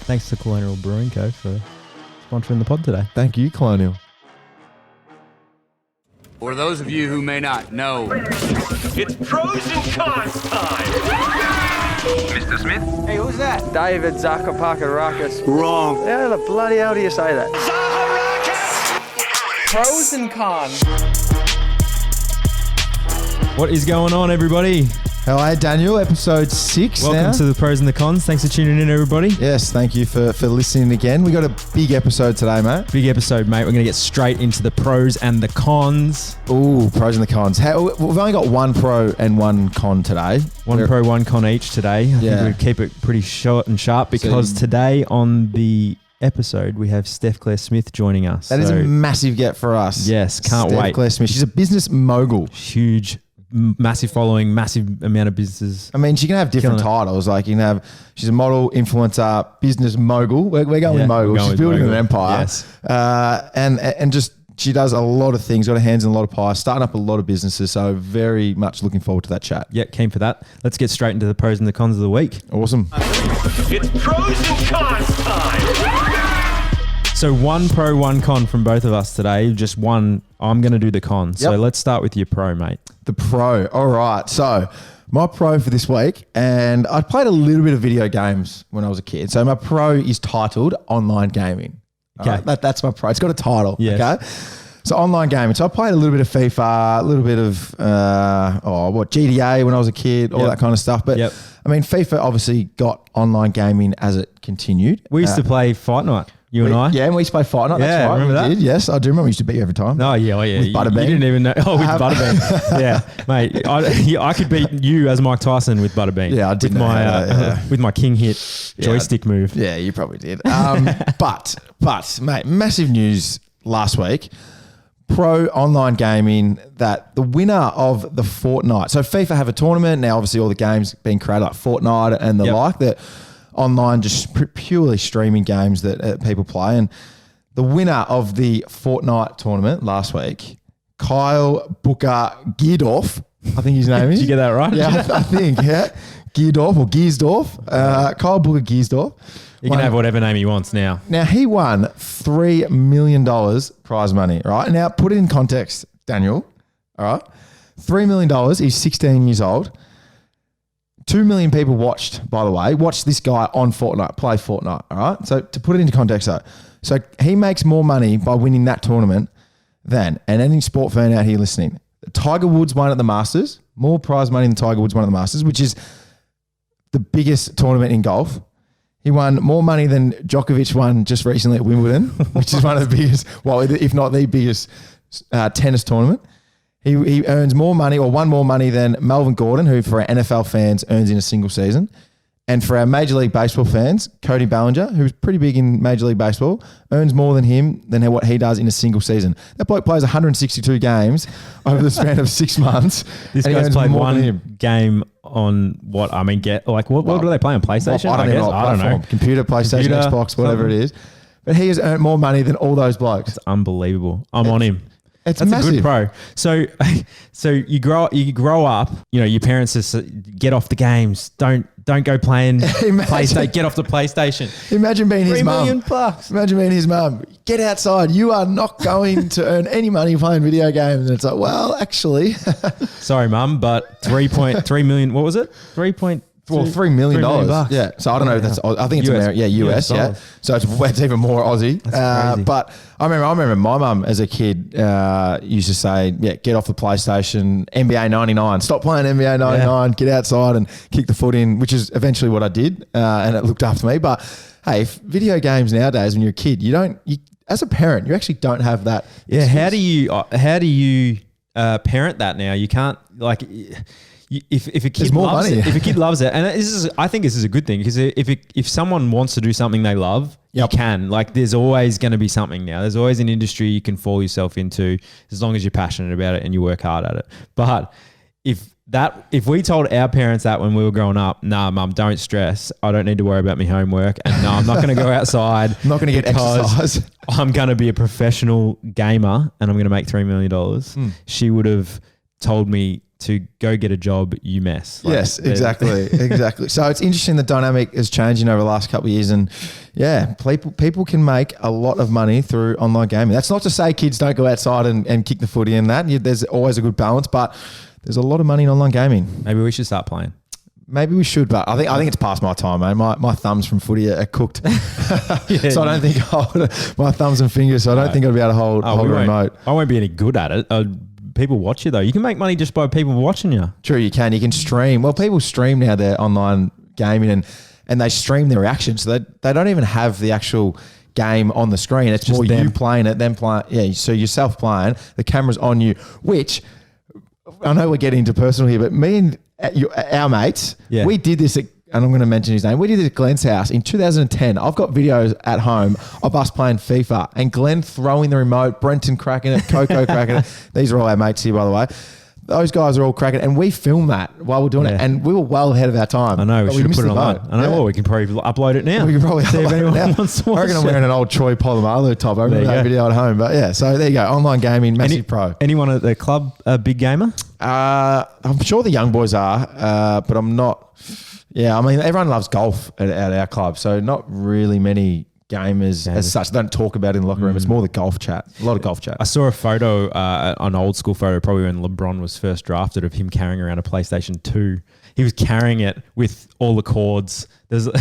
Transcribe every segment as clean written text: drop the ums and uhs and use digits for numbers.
Thanks to Colonial Brewing Co. for sponsoring the pod today. Thank you, Colonial. For those of you who may not know, It's pros and cons time! Mr. Smith? Hey, who's that? David Zakapakarakis. Wrong. How the bloody hell do you say that? Pros and cons. What is going on, everybody? Hello, Daniel. Episode 6 Welcome now. to the Pros and the Cons. Thanks for tuning in, everybody. Yes, thank you for listening again. We got a big episode today, mate. Big episode, mate. We're going to get straight into the pros and the cons. Ooh, pros and the cons. We've only got one pro and one con today. One pro, one con each today. I think we'd keep it pretty short and sharp because today on the episode we have Steph Claire Smith joining us. That is a massive get for us. Yes, can't Steph wait. Claire Smith. She's a business mogul. Huge, massive following, massive amount of businesses. I mean, she can have different titles. Like, you can have, she's a model, influencer, business mogul. We're going with mogul. She's building an empire. Yes. And just, she does a lot of things, got her hands in a lot of pies, starting up a lot of businesses. So very much looking forward to that chat. Yeah, keen for that. Let's get straight into the pros and the cons of the week. Awesome. It's pros and cons time! So one pro, one con from both of us today. Just one. I'm going to do the con. So let's start with your pro, mate. The pro. All right. So my pro for this week, and I played a little bit of video games when I was a kid. So my pro is titled Online Gaming. All right? That's my pro. It's got a title. Yes. Okay. So online gaming. So I played a little bit of FIFA, a little bit of GTA when I was a kid, all that kind of stuff. But I mean, FIFA obviously got online gaming as it continued. We used to play Fight Night. You and I? Yeah, and we used to play Fight Night. Yeah, that's right. remember that? Did, yes, I do remember. We used to beat you every time. Oh, yeah. With Butterbean. You didn't even know. Oh, with Butterbean. Yeah, mate. I could beat you as Mike Tyson with Butterbean. Yeah, I did. With my king hit joystick move. Yeah, you probably did. But, mate, massive news last week. Pro online gaming that the winner of the Fortnite. So FIFA have a tournament. Now, obviously, all the games being created like Fortnite and the like that. Online, just purely streaming games that people play. And the winner of the Fortnite tournament last week, Kyle Booker Geerdorf, I think his name is. Did you get that right? Yeah, I think, yeah. Geerdorf or Geersdorf. Kyle Booker Geersdorf. You can have whatever name he wants now. Now, he won $3 million prize money, right? Now, put it in context, Daniel, all right? $3 million, he's 16 years old. 2 million people watched, by the way, watched this guy on Fortnite, play Fortnite, all right? So to put it into context though, so he makes more money by winning that tournament than, and any sport fan out here listening, Tiger Woods won at the Masters, more prize money than Tiger Woods won at the Masters, which is the biggest tournament in golf. He won more money than Djokovic won just recently at Wimbledon, which is one of the biggest, well, if not the biggest tennis tournament. He earns more money or won more money than Melvin Gordon, who for our NFL fans earns in a single season. And for our Major League Baseball fans, Cody Bellinger, who's pretty big in Major League Baseball, earns more than him than what he does in a single season. That bloke plays 162 games over the span of 6 months. This guy's played one game on what? I mean, what do they play on PlayStation? I don't know. Computer, PlayStation, Xbox, whatever it is. But he has earned more money than all those blokes. It's unbelievable. I'm on him. That's massive. A good pro. So you grow up. You know, your parents just get off the games. Don't go playing PlayStation. Get off the PlayStation. Imagine being his mum. $3 million. Imagine being his mum. Get outside. You are not going to earn any money playing video games. And it's like, well, actually, sorry, mum, but 3.3 million. What was it? $3 million. $3 Yeah. So I don't know if that's, I think it's US. American. Yeah, US. Yeah. So it's even more Aussie. That's crazy. But I remember my mum as a kid used to say, get off the PlayStation, NBA 99, stop playing NBA 99, get outside and kick the foot in, which is eventually what I did. And it looked after me. But hey, video games nowadays, when you're a kid, you as a parent, you actually don't have that. Yeah. How do you parent that now? You can't if a kid loves it, if a kid loves it, and I think this is a good thing because if someone wants to do something they love, you can. Like, there's always going to be something now. There's always an industry you can fall yourself into as long as you're passionate about it and you work hard at it. But if we told our parents that when we were growing up, nah, mum, don't stress. I don't need to worry about my homework, and no, I'm not going to go outside. I'm not going to get exercise. I'm going to be a professional gamer and I'm going to make $3 million. She would have told me to go get a job, you mess. Like, yes, exactly. Exactly. So it's interesting the dynamic is changing over the last couple of years, and yeah, people can make a lot of money through online gaming. That's not to say kids don't go outside and kick the footy and that. There's always a good balance, but there's a lot of money in online gaming. Maybe we should start playing. Maybe we should, but I think it's past my time, mate. My thumbs from footy are cooked, so I don't think my thumbs and fingers. So I don't think I'll be able to hold a remote. I won't be any good at it. People watch you though. You can make money just by people watching you. True, you can. You can stream. Well, people stream now their online gaming and they stream their reactions. So they don't even have the actual game on the screen. It's just more them. You playing it, them playing. Yeah, so yourself playing. The camera's on you, which I know we're getting into personal here, but me and our mates, we did this and I'm going to mention his name. We did it at Glenn's house in 2010. I've got videos at home of us playing FIFA and Glenn throwing the remote, Brenton cracking it, Coco cracking it. These are all our mates here, by the way. Those guys are all cracking it, and we filmed that while we're doing it, and we were well ahead of our time. I know, we should have put it online. I know, well, we can probably upload it now. We can probably see if anyone wants to watch. I reckon I'm wearing an old Troy Polamalu top. I remember that video at home, but yeah, so there you go. Online gaming, massive pro. Anyone at the club a big gamer? I'm sure the young boys are, but I'm not. Yeah, I mean, everyone loves golf at our club, so not really many gamers as such. They don't talk about it in the locker room. It's more the golf chat. A lot of golf chat. I saw a photo, an old school photo, probably when LeBron was first drafted, of him carrying around a PlayStation 2. He was carrying it with all the cords. So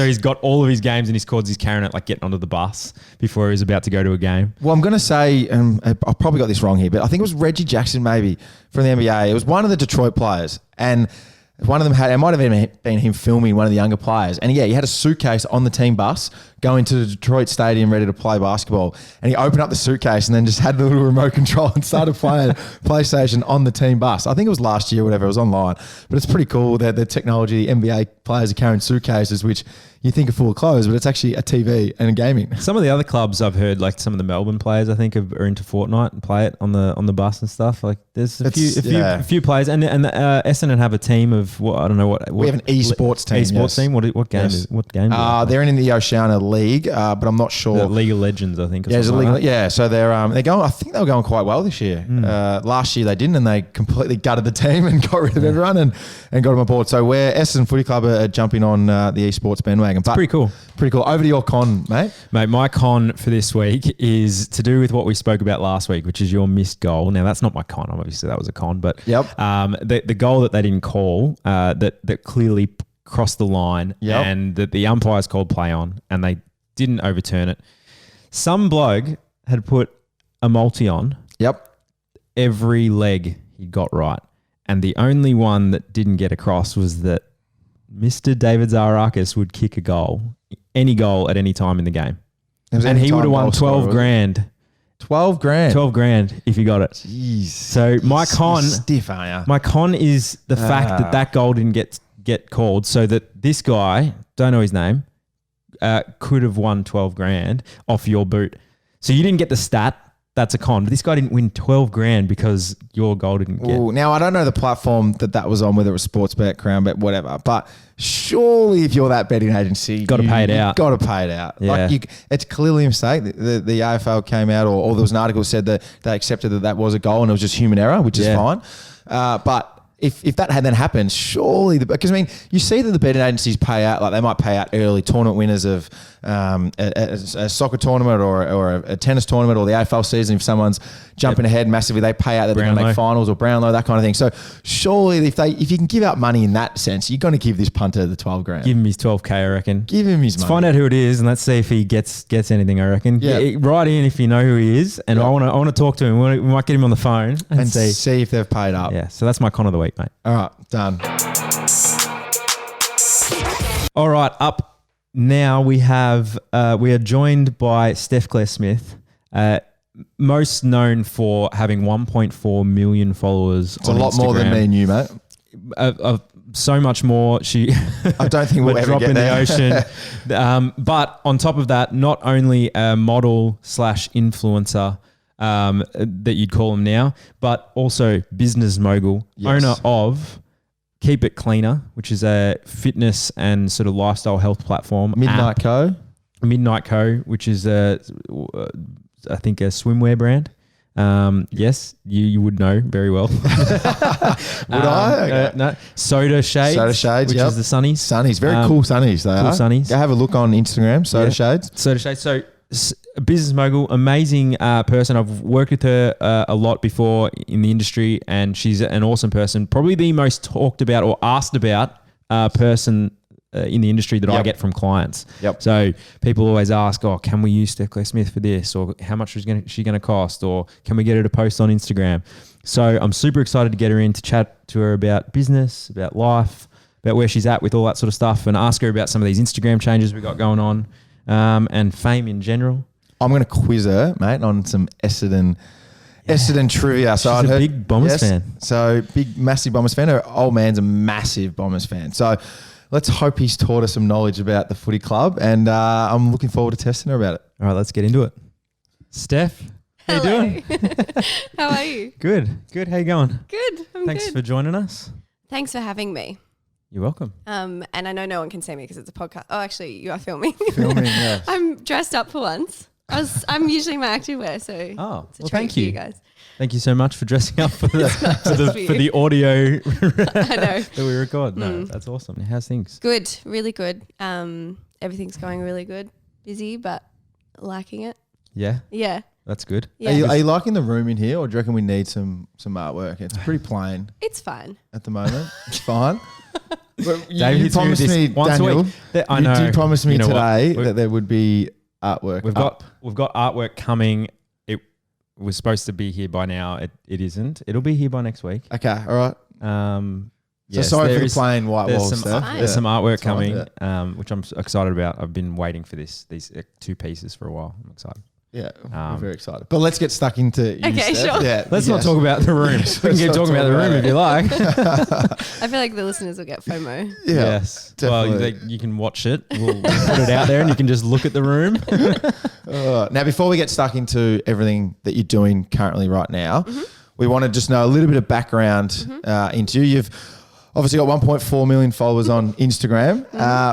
he's got all of his games and his cords. He's carrying it like getting onto the bus before he was about to go to a game. Well, I'm going to say, I probably got this wrong here, but I think it was Reggie Jackson maybe from the NBA. It was one of the Detroit players, and one of them it might have been him filming one of the younger players. And he had a suitcase on the team bus going to the Detroit stadium ready to play basketball. And he opened up the suitcase and then just had the little remote control and started playing PlayStation on the team bus. I think it was last year, whatever, it was online. But it's pretty cool that the technology, NBA players are carrying suitcases, which you think are full of clothes, but it's actually a TV and a gaming. Some of the other clubs I've heard, like some of the Melbourne players, I think are into Fortnite and play it on the bus and stuff. Like there's a few players, and Essendon have a team of I don't know what we have an esports team. Esports team. What game is? What game? They're in the Oceania League, but I'm not sure. The League of Legends, I think. So they're going. I think they were going quite well this year. Last year they didn't, and they completely gutted the team and got rid of everyone and got them aboard. So we're Essendon Footy Club are jumping on the esports bandwagon. It's pretty cool. Pretty cool. Over to your con, mate. Mate, my con for this week is to do with what we spoke about last week, which is your missed goal. Now, that's not my con. Obviously, that was a con. But the goal that they didn't call, that clearly crossed the line and that the umpires called play on and they didn't overturn it. Some bloke had put a multi on. Yep. Every leg he got right. And the only one that didn't get across was that Mr. David Zaharakis would kick a goal, any goal at any time in the game. And he would have won 12 grand. 12 grand? 12 grand if he got it. Jeez. So my con... You're stiff, aren't you? My con is the fact that goal didn't get called, so that this guy, don't know his name, could have won 12 grand off your boot. So you didn't get the stat. That's a con. But this guy didn't win 12 grand because your goal didn't get. Now, I don't know the platform that was on, whether it was Sportsbet, CrownBet, whatever. But surely if you're that betting agency, got to pay it out. Got to pay it out. Yeah. It's clearly a mistake. The AFL came out or there was an article that said that they accepted that was a goal and it was just human error, which is fine. But if that had then happened, surely because I mean, you see that the betting agencies pay out, like they might pay out early tournament winners of a soccer tournament or a tennis tournament or the AFL season. If someone's jumping ahead massively, they pay out that they're going to make finals or Brownlow, that kind of thing. So surely if you can give out money in that sense, you're going to give this punter the 12 grand. Give him his 12K, I reckon. Give him his money. Let's find out who it is and let's see if he gets anything, I reckon. Yeah. Write in if you know who he is, and I want to talk to him. We might get him on the phone and see if they've paid up. Yeah, so that's my con of the week, mate. All right, done. All right, up now we are joined by Steph Claire Smith, most known for having 1.4 million followers. It's a lot more than me and you, mate. So much more. I don't think we'll ever drop get in there. the ocean. But on top of that, not only a model / influencer that you'd call him now, but also business mogul, owner of Keep It Cleaner, which is a fitness and sort of lifestyle health platform. Midnight Co, which is I think a swimwear brand. Yes, you would know very well. Would I? Okay. No, Soda Shades. Soda Shades, which yep. is the Sunnies. Sunnies, very cool Sunnies. They are. Sunnies. Go have a look on Instagram. Soda Shades. Soda Shades. So, a business mogul, amazing person. I've worked with her a lot before in the industry, and she's an awesome person. Probably the most talked about or asked about person in the industry that I get from clients. Yep. So people always ask, "Oh, can we use Steph Smith for this?" Or "How much is she going to cost?" Or "Can we get her to post on Instagram?" So I'm super excited to get her in to chat to her about business, about life, about where she's at with all that sort of stuff, and ask her about some of these Instagram changes we got going on, and fame in general. I'm going to quiz her, mate, on some Essendon trivia. So She's a big Bombers fan. So big, massive Bombers fan. Her old man's a massive Bombers fan. So let's hope he's taught us some knowledge about the footy club, and I'm looking forward to testing her about it. All right, let's get into it. Steph, how you doing? How are you? Good. How you going? Good. Thanks good. for joining us. Thanks for having me. You're welcome. And I know no one can see me because it's a podcast. Oh, actually, you are filming. Filming, yeah. I'm dressed up for once. I'm usually my active wear, so Oh, it's a well, treat thank for you. you guys. Thank you so much for dressing up for the for for the audio I know. that we record. No, that's awesome. How's things? Good, really good. Everything's going really good. Busy, but liking it. Yeah, Yeah. that's good. Yeah. Are you liking the room in here, or do you reckon we need some artwork? It's pretty plain It's fine. at the moment. It's fine. But Dave you hits me with promised this me, once a Daniel, week. I know. you did promise me You know what? today We've- that there would be artwork. We've got artwork coming. It was supposed to be here by now. It isn't. It'll be here by next week. Okay, all right. So sorry for there the is- plain white There's walls, some, Steph. there's some artwork It's fine, coming, which I'm excited about. I've been waiting for these two pieces for a while. I'm excited. Yeah, we're very excited. But let's get stuck into you, Okay, Steph. sure. Yeah, Let's yes. not talk about the room. We can keep not talking about talk the room about if you like. I feel like the listeners will get FOMO. Yeah, Yes. Well, definitely. you can watch it. We'll put it out there and you can just look at the room. Now, before we get stuck into everything that you're doing currently right now, we want to just know a little bit of background into you. You've obviously got 1.4 million followers on Instagram,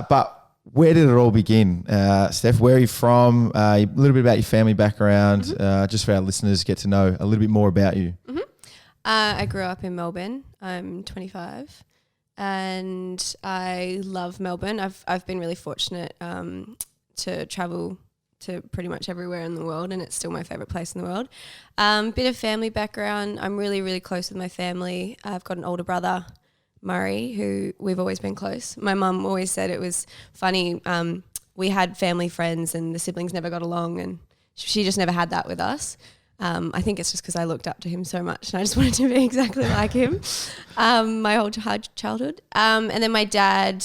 but where did it all begin, Steph? Where are you from? A little bit about your family background, just for our listeners to get to know a little bit more about you. I grew up in Melbourne. I'm 25, and I love Melbourne. I've been really fortunate to travel to pretty much everywhere in the world, and it's still my favourite place in the world. Bit of family background. I'm really, really close with my family. I've got an older brother, Murray, who we've always been close. My mum always said it was funny. We had family friends and the siblings never got along, and she just never had that with us. I think it's just because I looked up to him so much and I just wanted to be exactly like him my whole childhood. And then my dad,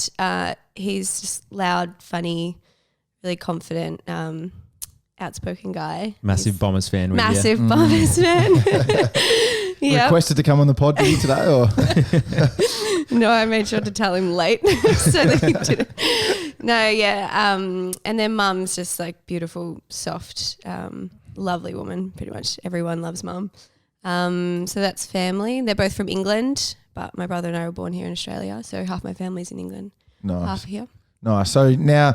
he's just loud, funny, really confident, outspoken guy. Massive Bombers fan. With Massive Bombers fan. Yep. Requested to come on the pod for you today, or No, I made sure to tell him late so that he didn't. No, yeah. And then mum's just like beautiful, soft, lovely woman. Pretty much everyone loves mum. So that's family. They're both from England, but my brother and I were born here in Australia. So half my family's in England, half here. Nice. So now,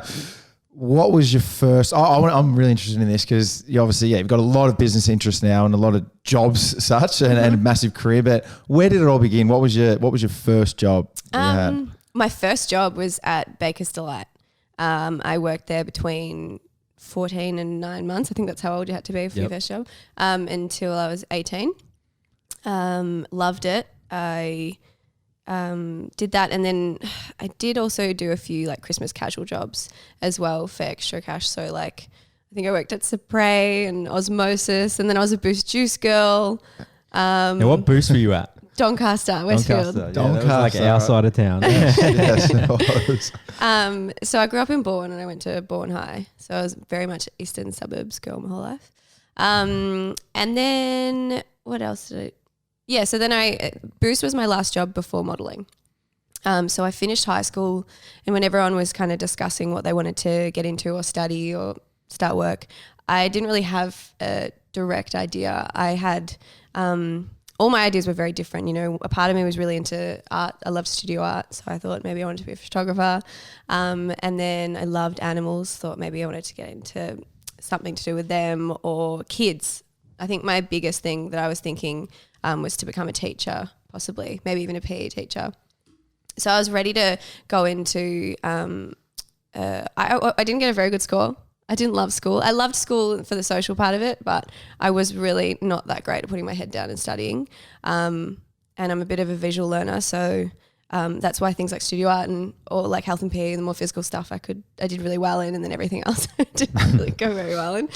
what was your first? I'm really interested in this because you obviously, you've got a lot of business interests now and a lot of jobs, such, and a massive career. But where did it all begin? What was your first job you had? My first job was at Baker's Delight. I worked there between 14 and 9 months. I think that's how old you had to be for your first job. Until I was 18. Loved it. I did that, and then I did also do a few like Christmas casual jobs as well for extra cash. So like I think I worked at Spray and Osmosis, and then I was a Boost Juice girl. Now, what boost were you at? Doncaster, Westfield. Doncaster. Yeah, that was like Doncaster, our side of town. Yes, it was. So I grew up in Bourne and I went to Bourne High. So I was very much eastern suburbs girl my whole life. And then what else did I? Yeah, so then Boost was my last job before modelling. So I finished high school, and when everyone was kind of discussing what they wanted to get into or study or start work, I didn't really have a direct idea. I had all my ideas were very different. You know, a part of me was really into art. I loved studio art, so I thought maybe I wanted to be a photographer. And then I loved animals, thought maybe I wanted to get into something to do with them or kids. I think my biggest thing that I was thinking was to become a teacher, possibly, maybe even a PE teacher. So I was ready to go into, I didn't get a very good score. I didn't love school. I loved school for the social part of it, but I was really not that great at putting my head down and studying. And I'm a bit of a visual learner, so that's why things like studio art or like health and PE, the more physical stuff I did really well in, and then everything else I didn't really go very well in.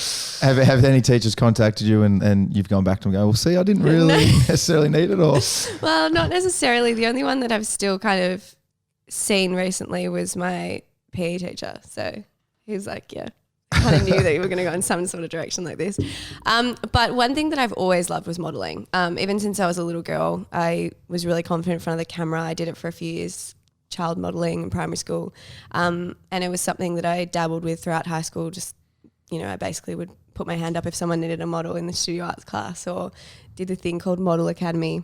Have any teachers contacted you and you've gone back to them and go, well, see, I didn't really necessarily need it, or? Well, not necessarily. The only one that I've still kind of seen recently was my PE teacher. So he's like, yeah, I kind of knew that you were going to go in some sort of direction like this. But one thing that I've always loved was modelling. Even since I was a little girl, I was really confident in front of the camera. I did it for a few years, child modelling in primary school. And it was something that I dabbled with throughout high school. Just, I basically would put my hand up if someone needed a model in the studio arts class, or did a thing called Model Academy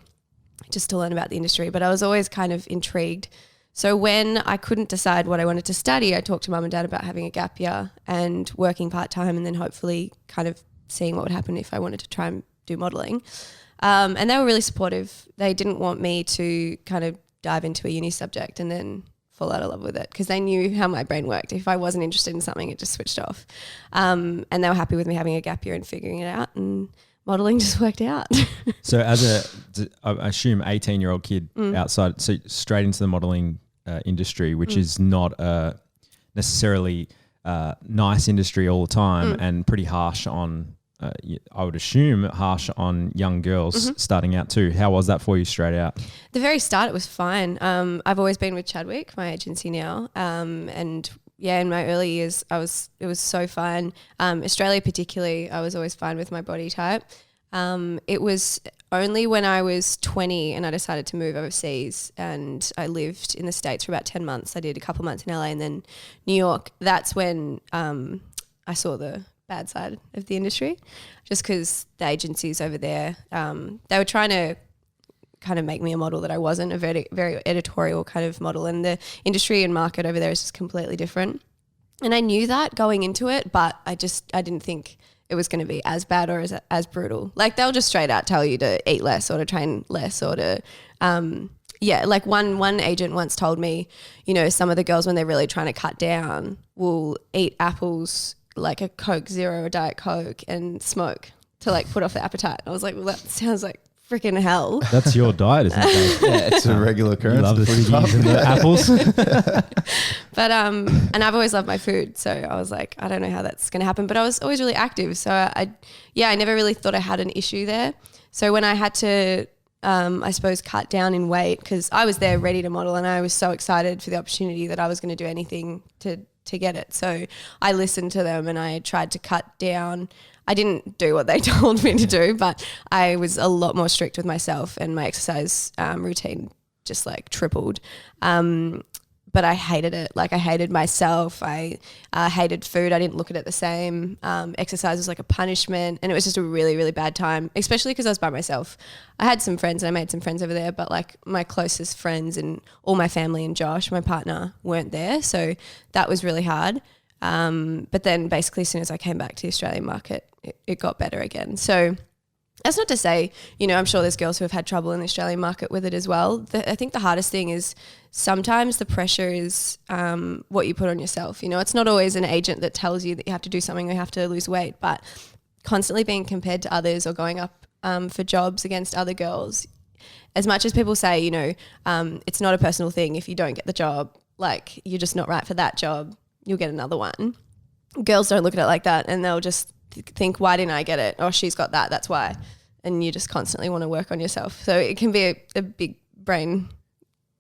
just to learn about the industry. But I was always kind of intrigued. So when I couldn't decide what I wanted to study, I talked to mum and dad about having a gap year and working part-time, and then hopefully kind of seeing what would happen if I wanted to try and do modelling. And they were really supportive. They didn't want me to kind of dive into a uni subject and then fall out of love with it, because they knew how my brain worked. If I wasn't interested in something, it just switched off. And they were happy with me having a gap year and figuring it out, and modelling just worked out. So I assume 18-year-old kid outside, so straight into the modelling industry, which is not a necessarily nice industry all the time, and pretty harsh on, I would assume, harsh on young girls starting out too. How was that for you straight out? The very start, it was fine. I've always been with Chadwick, my agency now, and yeah, in my early years, it was so fun. Australia particularly, I was always fine with my body type. It was only when I was 20 and I decided to move overseas, and I lived in the States for about 10 months. I did a couple months in LA and then New York. That's when I saw the bad side of the industry, just because the agencies over there, they were trying to kind of make me a model that I wasn't, a very, very editorial kind of model, and the industry and market over there is just completely different. And I knew that going into it, but I didn't think it was going to be as bad or as brutal. Like, they'll just straight out tell you to eat less or to train less, or to, like one agent once told me, some of the girls, when they're really trying to cut down, will eat apples, like a Coke Zero, a Diet Coke, and smoke to like put off the appetite. I was like, well, that sounds like freaking hell. That's your diet, isn't it? Yeah, it's a regular occurrence. You love the ciggies and the apples. But and I've always loved my food, so I was like, I don't know how that's going to happen. But I was always really active, so I never really thought I had an issue there. So when I had to, I suppose, cut down in weight, because I was there ready to model, and I was so excited for the opportunity that I was going to do anything to get it. So I listened to them and I tried to cut down. I didn't do what they told me to do, but I was a lot more strict with myself, and my exercise routine just like tripled. But I hated it. Like, I hated myself. I hated food. I didn't look at it the same. Exercise was like a punishment, and it was just a really, really bad time, especially because I was by myself. I had some friends and I made some friends over there, but like my closest friends and all my family and Josh, my partner, weren't there. So that was really hard. But then basically as soon as I came back to the Australian market, it got better again. So that's not to say, I'm sure there's girls who have had trouble in the Australian market with it as well. I think the hardest thing is sometimes the pressure is what you put on yourself. It's not always an agent that tells you that you have to do something or you have to lose weight, but constantly being compared to others or going up for jobs against other girls. As much as people say, it's not a personal thing. If you don't get the job, like, you're just not right for that job, you'll get another one. Girls don't look at it like that, and they'll just think, why didn't I get it? Oh, she's got that, that's why. And you just constantly want to work on yourself. So it can be a big brain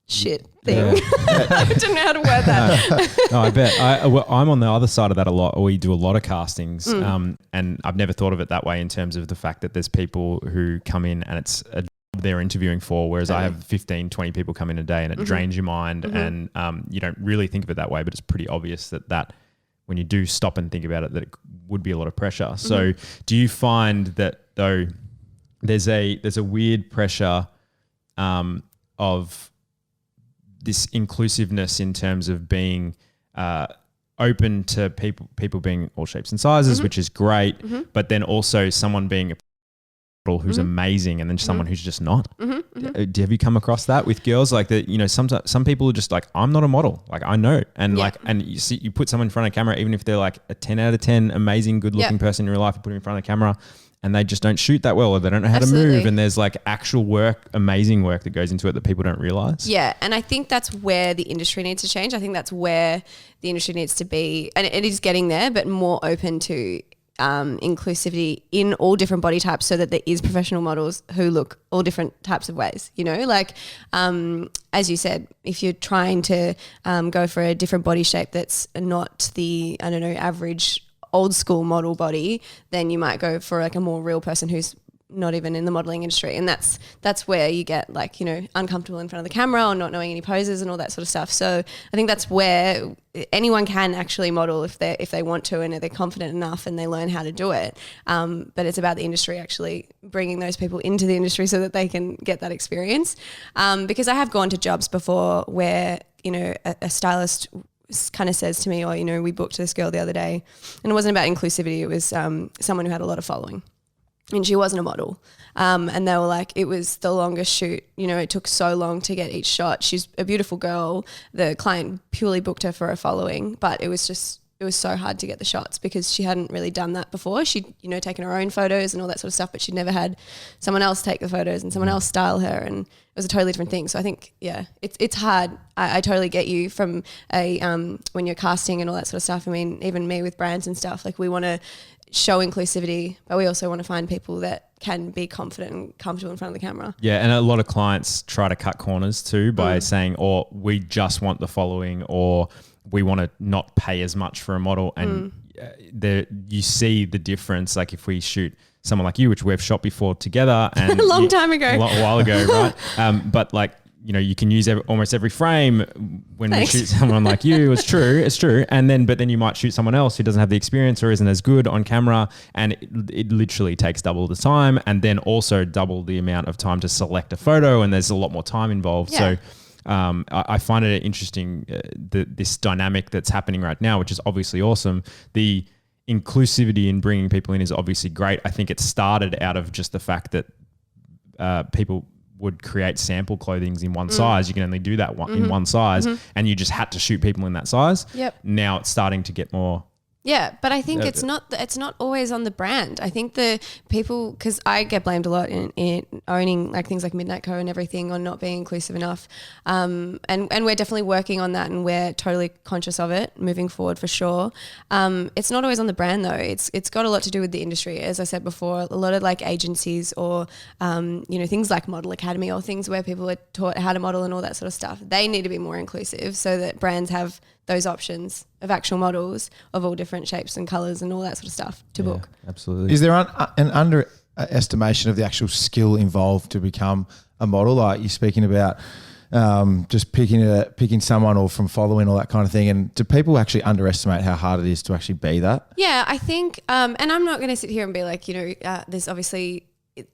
shit thing. Yeah. I don't know how to word that. No, I bet. I'm on the other side of that a lot. We do a lot of castings, and I've never thought of it that way in terms of the fact that there's people who come in and it's a job they're interviewing for, whereas I have 15, 20 people come in a day, and it drains your mind, and you don't really think of it that way, but it's pretty obvious that when you do stop and think about it, that it would be a lot of pressure. So do you find that, though, there's a weird pressure of this inclusiveness in terms of being open to people being all shapes and sizes, which is great, but then also someone being model who's amazing and then someone who's just not. Have you come across that with girls like that? You know, some people are just like, I'm not a model. Like I know. And and you see, you put someone in front of camera, even if they're like a 10 out of 10 amazing, good looking person in real life, you put them in front of the camera and they just don't shoot that well, or they don't know how to move. And there's like actual work, amazing work that goes into it that people don't realize. Yeah. And I think that's where the industry needs to change. I think that's where the industry needs to be, and it is getting there, but more open to inclusivity in all different body types, so that there is professional models who look all different types of ways, you know, like as you said, if you're trying to go for a different body shape that's not the, I don't know, average old school model body, then you might go for like a more real person who's not even in the modeling industry. And that's where you get like, you know, uncomfortable in front of the camera or not knowing any poses and all that sort of stuff. So I think that's where anyone can actually model if they want to and they're confident enough and they learn how to do it. But it's about the industry actually bringing those people into the industry so that they can get that experience. Because I have gone to jobs before where, you know, a stylist kind of says to me, oh, you know, we booked this girl the other day, and it wasn't about inclusivity. It was someone who had a lot of following. And she wasn't a model. And they were like, it was the longest shoot. You know, it took so long to get each shot. She's a beautiful girl. The client purely booked her for her following, but it was so hard to get the shots because she hadn't really done that before. She'd, you know, taken her own photos and all that sort of stuff, but she'd never had someone else take the photos and someone else style her. And it was a totally different thing. So I think, yeah, it's hard. I totally get you from when you're casting and all that sort of stuff. I mean, even me with brands and stuff, like we want to show inclusivity, but we also want to find people that can be confident and comfortable in front of the camera. Yeah, and a lot of clients try to cut corners too by saying, or we just want the following, or we want to not pay as much for a model. And you see the difference. Like if we shoot someone like you, which we've shot before together and a time ago, a while ago, right? But like, you know, you can use almost every frame when we shoot someone like you. It's true. But then you might shoot someone else who doesn't have the experience or isn't as good on camera, and it literally takes double the time, and then also double the amount of time to select a photo, and there's a lot more time involved. Yeah. So I find it interesting, this dynamic that's happening right now, which is obviously awesome. The inclusivity in bringing people in is obviously great. I think it started out of just the fact that people would create sample clothings in one size. You can only do that in one size, and you just had to shoot people in that size. Yep. Now it's starting to get more. Yeah, but I think it's not always on the brand. I think the people, because I get blamed a lot in owning like things like Midnight Co and everything on not being inclusive enough. And we're definitely working on that, and we're totally conscious of it moving forward for sure. It's not always on the brand though. It's got a lot to do with the industry. As I said before, a lot of like agencies or, you know, things like Model Academy or things where people are taught how to model and all that sort of stuff. They need to be more inclusive so that brands have those options of actual models of all different shapes and colours and all that sort of stuff to book. Absolutely. Is there an underestimation of the actual skill involved to become a model? Like you're speaking about just picking someone or from following, all that kind of thing. And do people actually underestimate how hard it is to actually be that? Yeah, I think, and I'm not going to sit here and be like, you know, there's obviously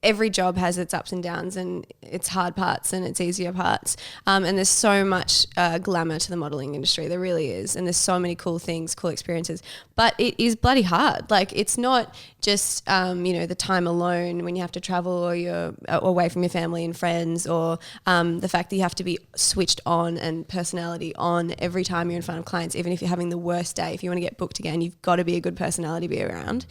every job has its ups and downs and its hard parts and its easier parts. And there's so much glamour to the modeling industry. There really is. And there's so many cool things, cool experiences. But it is bloody hard. Like it's not just, you know, the time alone when you have to travel or you're away from your family and friends, or the fact that you have to be switched on and personality on every time you're in front of clients, even if you're having the worst day. If you want to get booked again, you've got to be a good personality to be around.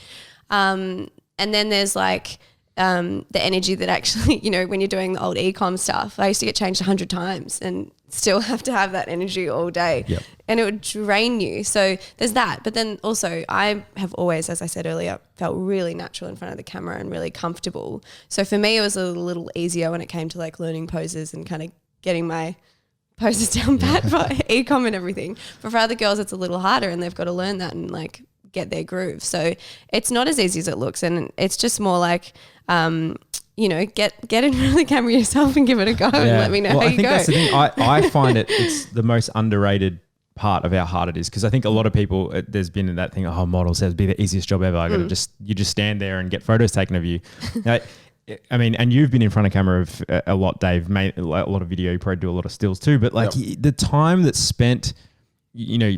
And then there's like, the energy that actually, you know, when you're doing the old e-com stuff, I used to get changed 100 times and still have to have that energy all day. Yep. And it would drain you. So there's that. But then also I have always, as I said earlier, felt really natural in front of the camera and really comfortable. So for me, it was a little easier when it came to like learning poses and kind of getting my poses down pat for e-com and everything. But for other girls, it's a little harder and they've got to learn that and like get their groove. So it's not as easy as it looks, and it's just more like, you know, get in front of the camera yourself and give it a go and let me know how you go. I think that's the thing. I find it's the most underrated part of how hard it is, because I think a lot of people, there's been that thing, oh, models says be the easiest job ever. I got to you just stand there and get photos taken of you. Now, I mean, and you've been in front of camera a lot, Dave. Made a lot of video. You probably do a lot of stills too. But like the time that's spent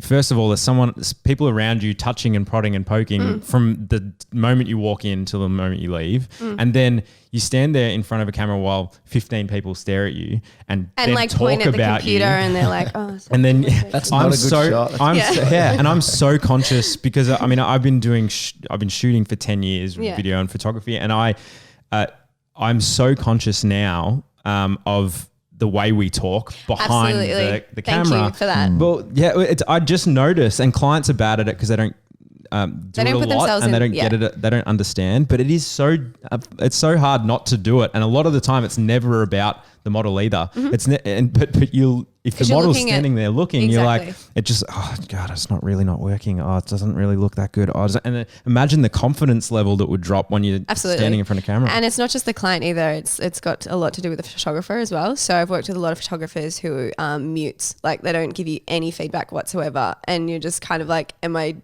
first of all, there's people around you touching and prodding and poking from the moment you walk in till the moment you leave. And then you stand there in front of a camera while 15 people stare at you and then like talk point at the about computer you. and they're like, oh, And then That's not a good shot. and I'm so conscious because I've been shooting for 10 years video and photography, and I'm so conscious now of the way we talk behind the camera. Thank you for that. Well, yeah, I just notice, and clients are bad at it because they don't do it a lot and they don't get it. They don't understand. But it is it's so hard not to do it, and a lot of the time it's never about the model either. It's but you'll. If the model's standing there looking, you're like, it just, oh God, it's not working. Oh, it doesn't really look that good. And then imagine the confidence level that would drop when you're standing in front of camera. And it's not just the client either. It's got a lot to do with the photographer as well. So I've worked with a lot of photographers who mutes, like they don't give you any feedback whatsoever. And you're just kind of like, am I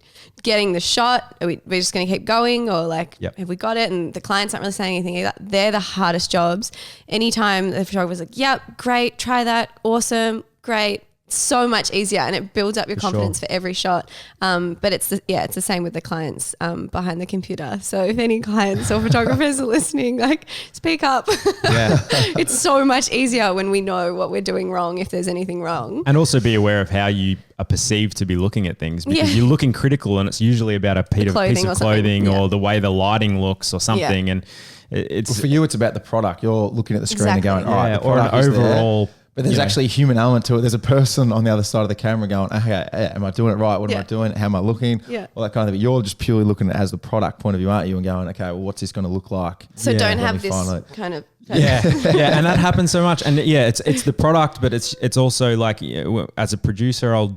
getting the shot? We're just going to keep going, or like, have we got it? And the client's not really saying anything either. They're the hardest jobs. Anytime the photographer's like, yep, great, try that, awesome, great, so much easier, and it builds up your confidence for every shot. But it's the same with the clients behind the computer. So if any clients or photographers are listening, like, speak up. It's so much easier when we know what we're doing wrong, if there's anything wrong. And also be aware of how you are perceived to be looking at things, because you're looking critical, and it's usually about a piece of clothing or the way the lighting looks or something. And it's for you, it's about the product. You're looking at the screen and going, all right, or an overall. But there's actually a human element to it. There's a person on the other side of the camera going, okay, am I doing it right? What am I doing? How am I looking? All that kind of thing. You're just purely looking at it as the product point of view, aren't you? And going, okay, well, what's this going to look like? So don't have this kind of... and that happens so much. And it's the product, but it's also like, as a producer,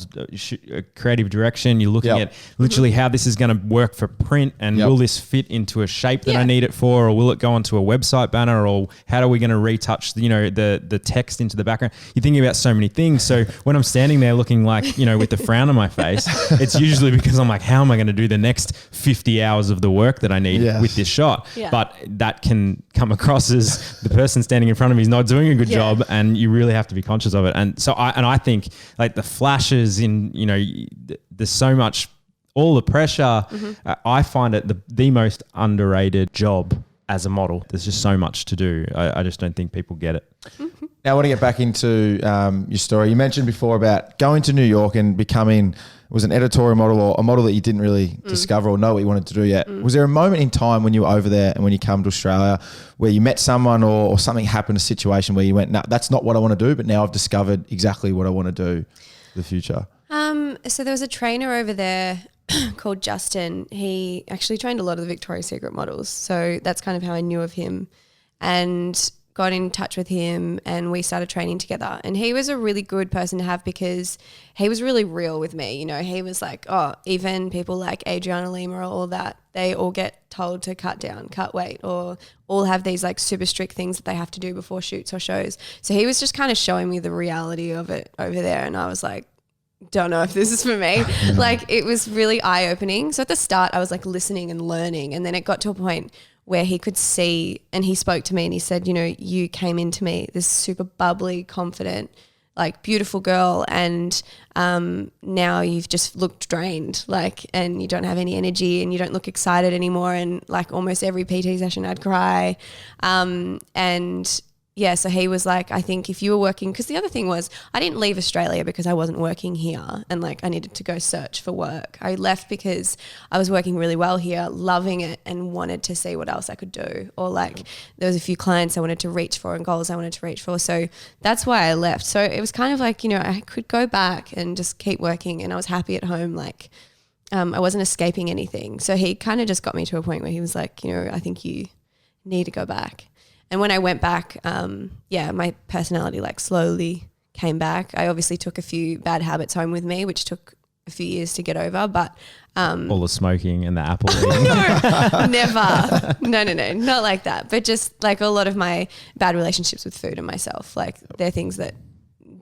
creative direction, you're looking at literally how this is going to work for print, and will this fit into a shape that I need it for, or will it go onto a website banner, or how are we going to retouch the text into the background? You're thinking about so many things. So when I'm standing there looking like, with the frown on my face, it's usually because I'm like, how am I going to do the next 50 hours of the work that I need with this shot? But that can come across as the person standing in front of me is not doing a good job, and you really have to be conscious of it. And so I think like the flashes in, there's so much, all the pressure. I find it the most underrated job as a model. There's just so much to do. I just don't think people get it. Now I want to get back into your story. You mentioned before about going to New York and becoming was an editorial model, or a model that you didn't really discover or know what you wanted to do yet. Was there a moment in time when you were over there and when you come to Australia where you met someone or something happened, a situation where you went, no, that's not what I want to do, but now I've discovered exactly what I want to do for the future? So there was a trainer over there called Justin. He actually trained a lot of the Victoria's Secret models. So that's kind of how I knew of him, and got in touch with him, and we started training together. And he was a really good person to have because he was really real with me. He was like, even people like Adriana Lima or all that, they all get told to cut down, cut weight, or all have these like super strict things that they have to do before shoots or shows. So he was just kind of showing me the reality of it over there. And I was like, don't know if this is for me. Like, it was really eye-opening. So at the start I was like listening and learning, and then it got to a point where he could see, and he spoke to me and he said, you came into me, this super bubbly, confident, like beautiful girl, and now you've just looked drained, like, and you don't have any energy and you don't look excited anymore. And like almost every PT session I'd cry. So he was like, I think if you were working, because the other thing was I didn't leave Australia because I wasn't working here and like I needed to go search for work. I left because I was working really well here, loving it, and wanted to see what else I could do. Or like there was a few clients I wanted to reach for and goals I wanted to reach for. So that's why I left. So it was kind of like, I could go back and just keep working, and I was happy at home. Like I wasn't escaping anything. So he kind of just got me to a point where he was like, I think you need to go back. And when I went back, my personality like slowly came back. I obviously took a few bad habits home with me, which took a few years to get over, but all the smoking and the apple eating. No, never. No, not like that. But just like a lot of my bad relationships with food and myself, like they're things that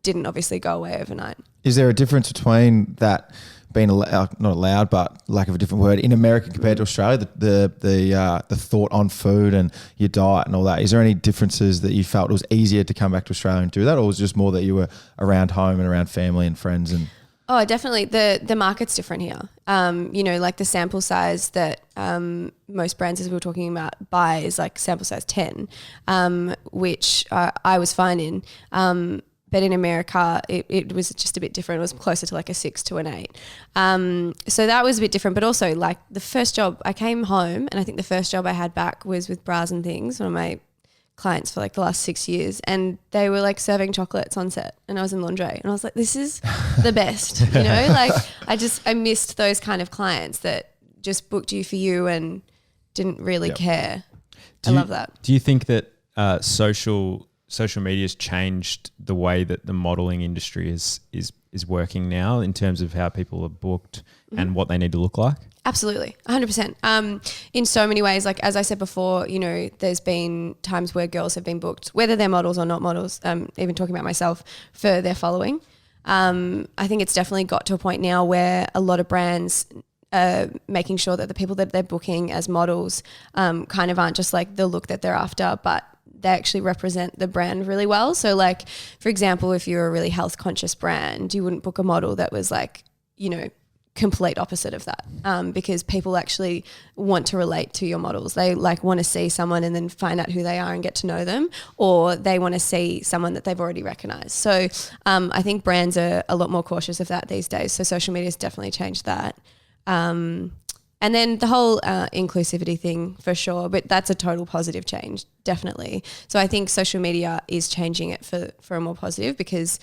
didn't obviously go away overnight. Is there a difference between that being not allowed, but lack of a different word, in America compared to Australia, the thought on food and your diet and all that? Is there any differences that you felt it was easier to come back to Australia and do that, or was it just more that you were around home and around family and friends? And Oh, definitely. The market's different here. Like the sample size that most brands, as we were talking about, buy is like sample size 10, which I was fine in. But in America, it was just a bit different. It was closer to like a 6 to an 8. So that was a bit different. But also, like the first job, I came home, and I think the first job I had back was with Bras and Things, one of my clients for like the last 6 years, and they were like serving chocolates on set, and I was in lingerie, and I was like, this is the best, like I missed those kind of clients that just booked you for you and didn't really care. I love that. Do you think that social media has changed the way that the modeling industry is working now in terms of how people are booked and what they need to look like? Absolutely, 100%. In so many ways, like as I said before, there's been times where girls have been booked, whether they're models or not models, even talking about myself, for their following. I think it's definitely got to a point now where a lot of brands are making sure that the people that they're booking as models kind of aren't just like the look that they're after, but they actually represent the brand really well. So like, for example, if you're a really health conscious brand, you wouldn't book a model that was like, complete opposite of that, because people actually want to relate to your models. They like want to see someone and then find out who they are and get to know them, or they want to see someone that they've already recognized. So I think brands are a lot more cautious of that these days. So social media has definitely changed that. And then the whole inclusivity thing, for sure, but that's a total positive change, definitely. So I think social media is changing it for a more positive, because,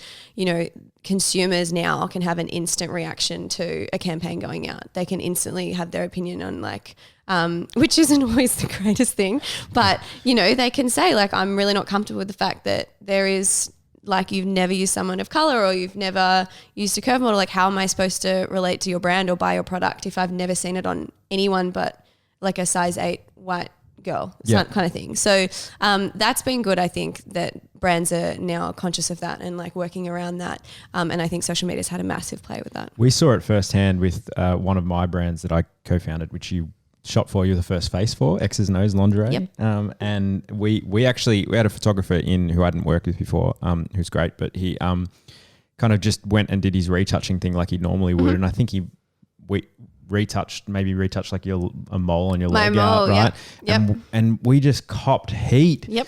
consumers now can have an instant reaction to a campaign going out. They can instantly have their opinion on like, which isn't always the greatest thing, but, they can say like, I'm really not comfortable with the fact that there is, like, you've never used someone of color, or you've never used a curve model. Like, how am I supposed to relate to your brand or buy your product if I've never seen it on anyone but like a size 8 white girl? It's that kind of thing. So that's been good. I think that brands are now conscious of that and like working around that. And I think social media's had a massive play with that. We saw it firsthand with one of my brands that I co-founded, which you shot for, you're the first face for, X's and O's lingerie. Yep. And we had a photographer in who I hadn't worked with before, who's great, but he kind of just went and did his retouching thing like he normally would. And I think we retouched like a mole on your leg out, right? Yep. And we just copped heat. Yep.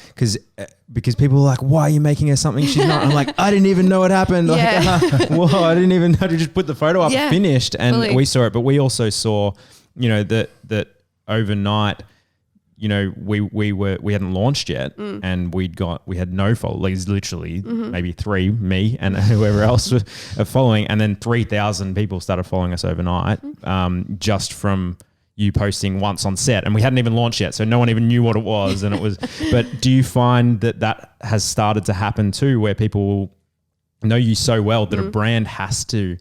Because people were like, why are you making her something she's not? I'm like, I didn't even know it happened. Yeah. Like, whoa, I didn't even know to just put the photo up finished. And fully. We saw it, but we also saw, that overnight, we hadn't launched yet, and we had no followers, literally maybe 3, me and whoever else was following, and then 3,000 people started following us overnight, just from you posting once on set, and we hadn't even launched yet, so no one even knew what it was, and it was. But do you find that has started to happen too, where people know you so well that a brand has to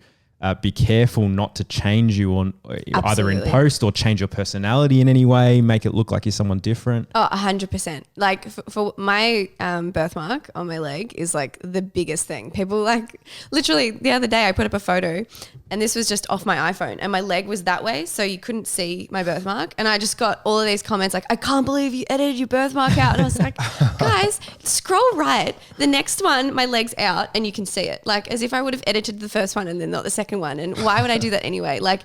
be careful not to change you on either in post or change your personality in any way, make it look like you're someone different? Oh, 100%. Like for my birthmark on my leg is like the biggest thing. People like, literally the other day I put up a photo, and this was just off my iPhone, and my leg was that way, so you couldn't see my birthmark. And I just got all of these comments like, I can't believe you edited your birthmark out. And I was like, guys, scroll right. The next one, my leg's out and you can see it. Like, as if I would have edited the first one and then not the second one. And why would I do that anyway? Like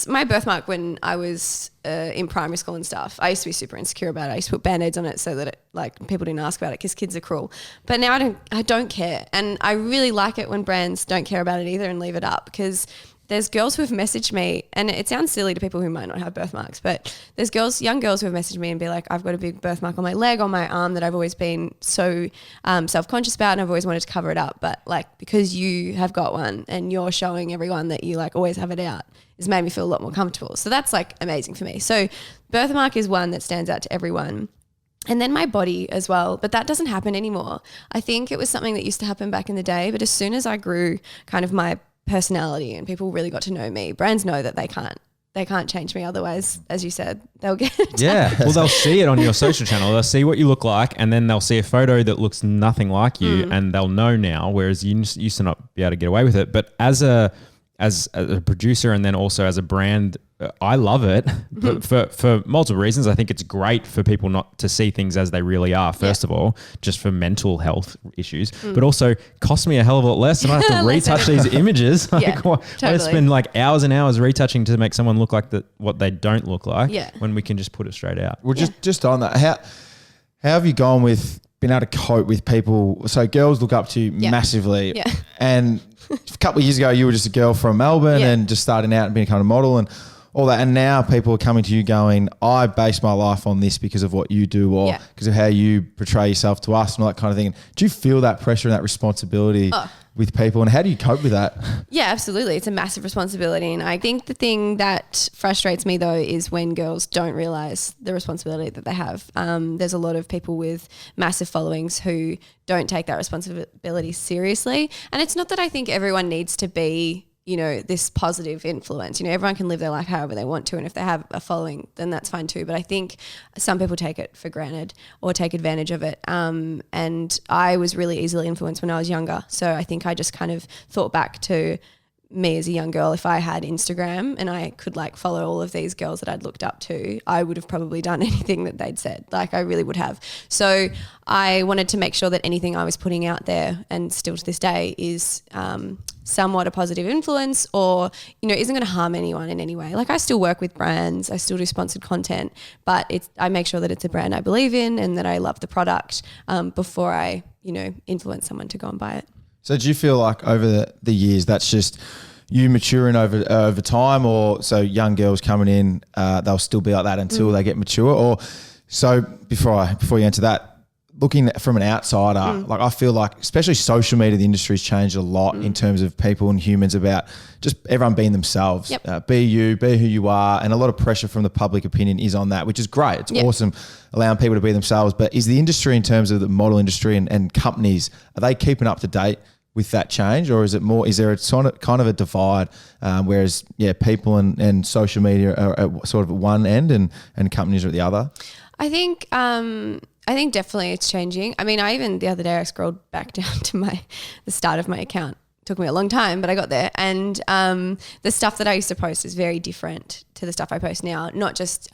my birthmark when I was in primary school and stuff, I used to be super insecure about it. I used to put band-aids on it so that people didn't ask about it, because kids are cruel. But now I don't care. And I really like it when brands don't care about it either and leave it up, because there's girls who have messaged me, and it sounds silly to people who might not have birthmarks, but there's young girls who have messaged me and be like, I've got a big birthmark on my leg, on my arm, that I've always been so self-conscious about, and I've always wanted to cover it up. But like, because you have got one and you're showing everyone that you like always have it out, has made me feel a lot more comfortable. So that's like amazing for me. So birthmark is one that stands out to everyone. And then my body as well, but that doesn't happen anymore. I think it was something that used to happen back in the day, but as soon as I grew kind of my personality and people really got to know me, brands know that they can't change me. Otherwise, as you said, they'll get well, they'll see it on your social channel. They'll see what you look like, and then they'll see a photo that looks nothing like you, and they'll know now, whereas you used to not be able to get away with it. But as a producer, and then also as a brand I love it for multiple reasons. I think it's great for people not to see things as they really are, first of all, just for mental health issues, but also cost me a hell of a lot less and I have to retouch these images. I spend like hours and hours retouching to make someone look like what they don't look like when we can just put it straight out. Well, just on that, how have you gone with being able to cope with people? So girls look up to you massively. Yeah. And a couple of years ago, you were just a girl from Melbourne and just starting out and being kind of model and all that. And now people are coming to you going, I base my life on this because of what you do or because of how you portray yourself to us and all that kind of thing. Do you feel that pressure and that responsibility with people, and how do you cope with that? Yeah, absolutely. It's a massive responsibility. And I think the thing that frustrates me though is when girls don't realize the responsibility that they have. There's a lot of people with massive followings who don't take that responsibility seriously. And it's not that I think everyone needs to be, you know, this positive influence. You know, everyone can live their life however they want to, and if they have a following, then that's fine too. But I think some people take it for granted or take advantage of it. And I was really easily influenced when I was younger. So I think I just kind of thought back to me as a young girl. If I had Instagram and I could like follow all of these girls that I'd looked up to, I would have probably done anything that they'd said. Like I really would have. So I wanted to make sure that anything I was putting out there, and still to this day, is somewhat a positive influence or, you know, isn't going to harm anyone in any way. Like I still work with brands, I still do sponsored content, but I make sure that it's a brand I believe in and that I love the product before I, you know, influence someone to go and buy it. So do you feel like over the years that's just you maturing over time, or so young girls coming in, they'll still be like that until they get mature? Or so before you answer that, looking from an outsider, like I feel like especially social media, the industry's changed a lot in terms of people and humans about just everyone being themselves. Be you, be who you are, and a lot of pressure from the public opinion is on that, which is great. It's awesome allowing people to be themselves. But is the industry, in terms of the model industry and companies, are they keeping up to date with that change, or is it more? Is there a kind of a divide? Whereas people and social media are at sort of at one end and companies are at the other. I think definitely it's changing. I mean, the other day I scrolled back down to the start of my account. Took me a long time, but I got there. And the stuff that I used to post is very different to the stuff I post now. Not just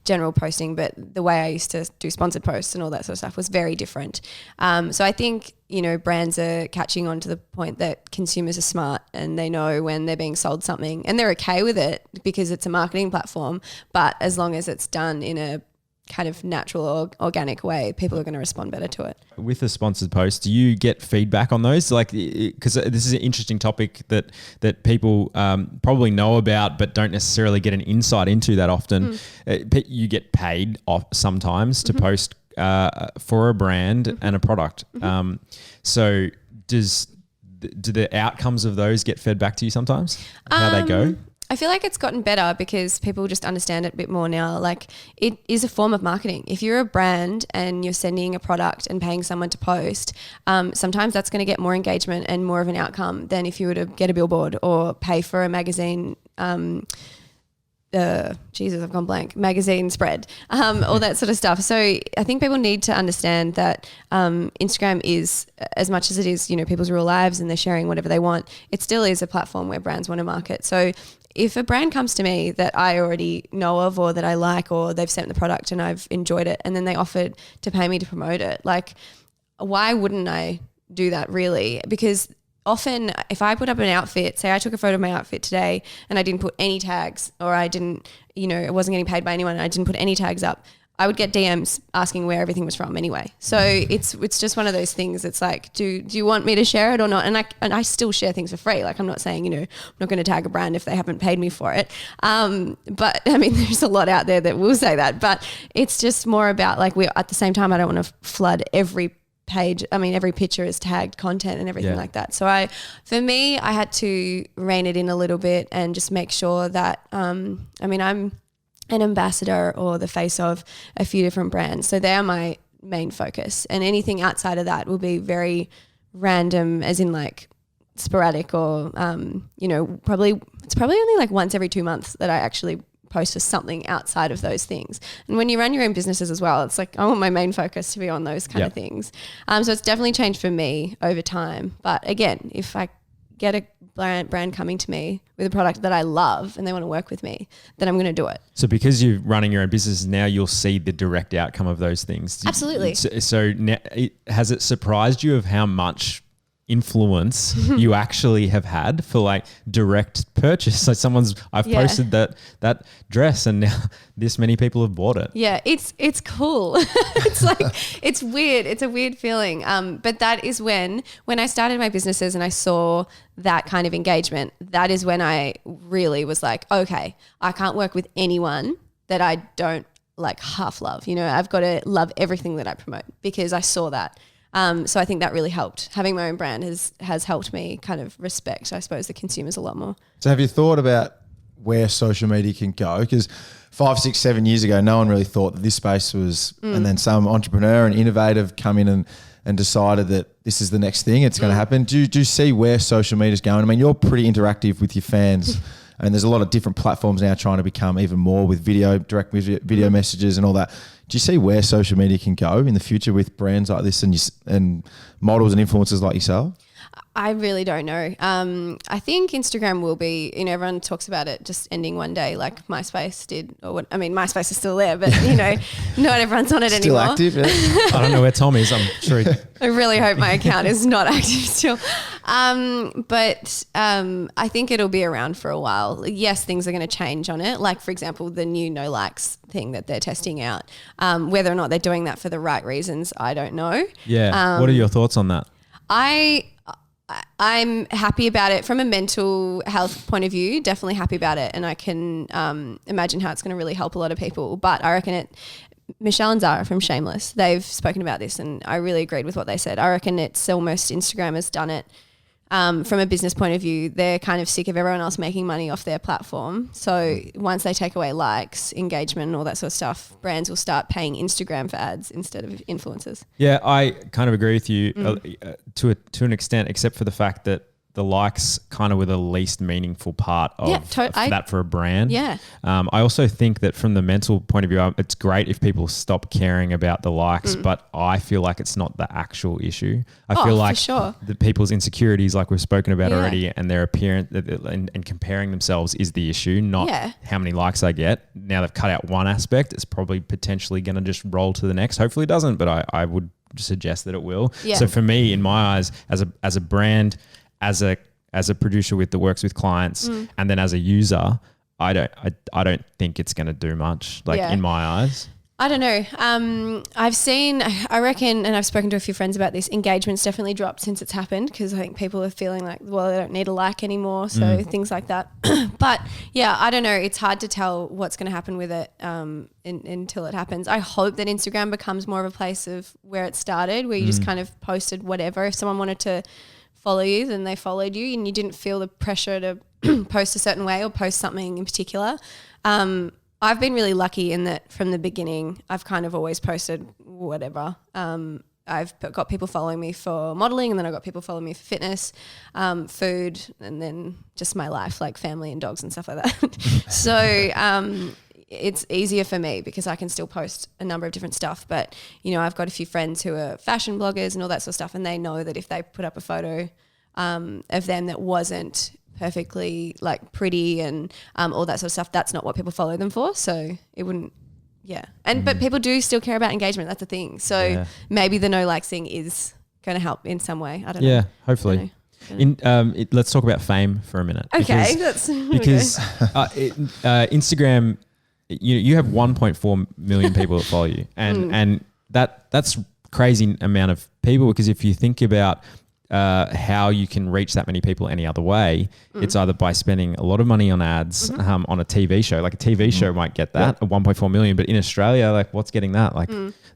general posting, but the way I used to do sponsored posts and all that sort of stuff was very different. So I think, you know, brands are catching on to the point that consumers are smart and they know when they're being sold something, and they're okay with it because it's a marketing platform. But as long as it's done in a kind of natural or organic way, people are going to respond better to it. With the sponsored posts, do you get feedback on those? Like, because this is an interesting topic that people probably know about but don't necessarily get an insight into that often. You get paid off sometimes to post for a brand and a product. So do the outcomes of those get fed back to you sometimes? How they go? I feel like it's gotten better because people just understand it a bit more now. Like, it is a form of marketing. If you're a brand and you're sending a product and paying someone to post, sometimes that's going to get more engagement and more of an outcome than if you were to get a billboard or pay for a magazine. I've gone blank. Magazine spread, all that sort of stuff. So I think people need to understand that Instagram is, as much as it is, you know, people's real lives and they're sharing whatever they want, it still is a platform where brands want to market. So if a brand comes to me that I already know of or that I like, or they've sent the product and I've enjoyed it, and then they offered to pay me to promote it, like, why wouldn't I do that really? Because often if I put up an outfit, say I took a photo of my outfit today and I didn't put any tags, or I didn't, you know, it wasn't getting paid by anyone and I didn't put any tags up, I would get DMs asking where everything was from anyway. So it's just one of those things. It's like, do you want me to share it or not? And I still share things for free. Like, I'm not saying, you know, I'm not going to tag a brand if they haven't paid me for it. But I mean, there's a lot out there that will say that, but it's just more about, like, at the same time, I don't want to flood every page. I mean, every picture is tagged content and everything like that. So for me, I had to rein it in a little bit and just make sure that, I'm an ambassador or the face of a few different brands. So they're my main focus, and anything outside of that will be very random, as in like sporadic, or, it's probably only like once every 2 months that I actually post for something outside of those things. And when you run your own businesses as well, it's like, I want my main focus to be on those kind of things. So it's definitely changed for me over time. But again, if I get a brand coming to me with a product that I love and they want to work with me, then I'm going to do it. So because you're running your own business now, you'll see the direct outcome of those things. Absolutely. So now, has it surprised you of how much influence you actually have had for like direct purchase? So I've posted that dress and now this many people have bought it. Yeah, it's cool. It's like, it's weird. It's a weird feeling. But that is when I started my businesses and I saw that kind of engagement, that is when I really was like, okay, I can't work with anyone that I don't like half love. You know, I've got to love everything that I promote because I saw that. So I think that really helped. Having my own brand has helped me kind of respect, I suppose, the consumers a lot more. So have you thought about where social media can go? Because 5, 6, 7 years ago, no one really thought that this space was, and then some entrepreneur and innovative come in and decided that this is the next thing, it's going to happen. Do you see where social media is going? I mean, you're pretty interactive with your fans. And there's a lot of different platforms now trying to become even more with video, direct video messages and all that. Do you see where social media can go in the future with brands like this and models and influencers like yourself? I really don't know. I think Instagram will be, you know, everyone talks about it just ending one day like MySpace did. MySpace is still there, but, you know, not everyone's on it still anymore. Still active, yeah. I don't know where Tom is. I'm sure I really hope my account is not active still. But I think it'll be around for a while. Yes, things are going to change on it. Like, for example, the new no likes thing that they're testing out. Whether or not they're doing that for the right reasons, I don't know. Yeah. What are your thoughts on that? I'm happy about it from a mental health point of view, definitely happy about it. And I can imagine how it's going to really help a lot of people. But I reckon Michelle and Zara from Shameless, they've spoken about this and I really agreed with what they said. I reckon it's almost Instagram has done it. From a business point of view, they're kind of sick of everyone else making money off their platform. So once they take away likes, engagement and all that sort of stuff, brands will start paying Instagram for ads instead of influencers. Yeah, I kind of agree with you to an extent, except for the fact that the likes kind of were the least meaningful part of that for a brand. Yeah. I also think that from the mental point of view, it's great if people stop caring about the likes, but I feel like it's not the actual issue. I feel like the people's insecurities, like we've spoken about already, and their appearance and comparing themselves is the issue, not how many likes I get. Now they've cut out one aspect, it's probably potentially going to just roll to the next. Hopefully it doesn't, but I would suggest that it will. Yeah. So for me, in my eyes, as a brand, as a producer that works with clients, and then as a user, I don't think it's going to do much. In my eyes, I don't know. I reckon, and I've spoken to a few friends about this. Engagement's definitely dropped since it's happened because I think people are feeling like, well, they don't need a like anymore, so things like that. But yeah, I don't know. It's hard to tell what's going to happen with it until it happens. I hope that Instagram becomes more of a place of where it started, where you just kind of posted whatever. If someone wanted to follow you, then they followed you and you didn't feel the pressure to post a certain way or post something in particular. I've been really lucky in that from the beginning, I've kind of always posted whatever. I've got people following me for modeling and then I've got people following me for fitness, food, and then just my life, like family and dogs and stuff like that. So it's easier for me because I can still post a number of different stuff. But, you know, I've got a few friends who are fashion bloggers and all that sort of stuff, and they know that if they put up a photo of them that wasn't perfectly like pretty and all that sort of stuff, that's not what people follow them for. So it wouldn't, but people do still care about engagement. That's the thing. So maybe the no likes thing is going to help in some way. I don't know. Yeah, hopefully. Let's talk about fame for a minute. Okay, because Instagram, you have 1.4 million people that follow you, and that's crazy amount of people, because if you think about how you can reach that many people any other way, it's either by spending a lot of money on ads on a TV show. Like a TV show might get that at 1.4 million, but in Australia, like what's getting that? Like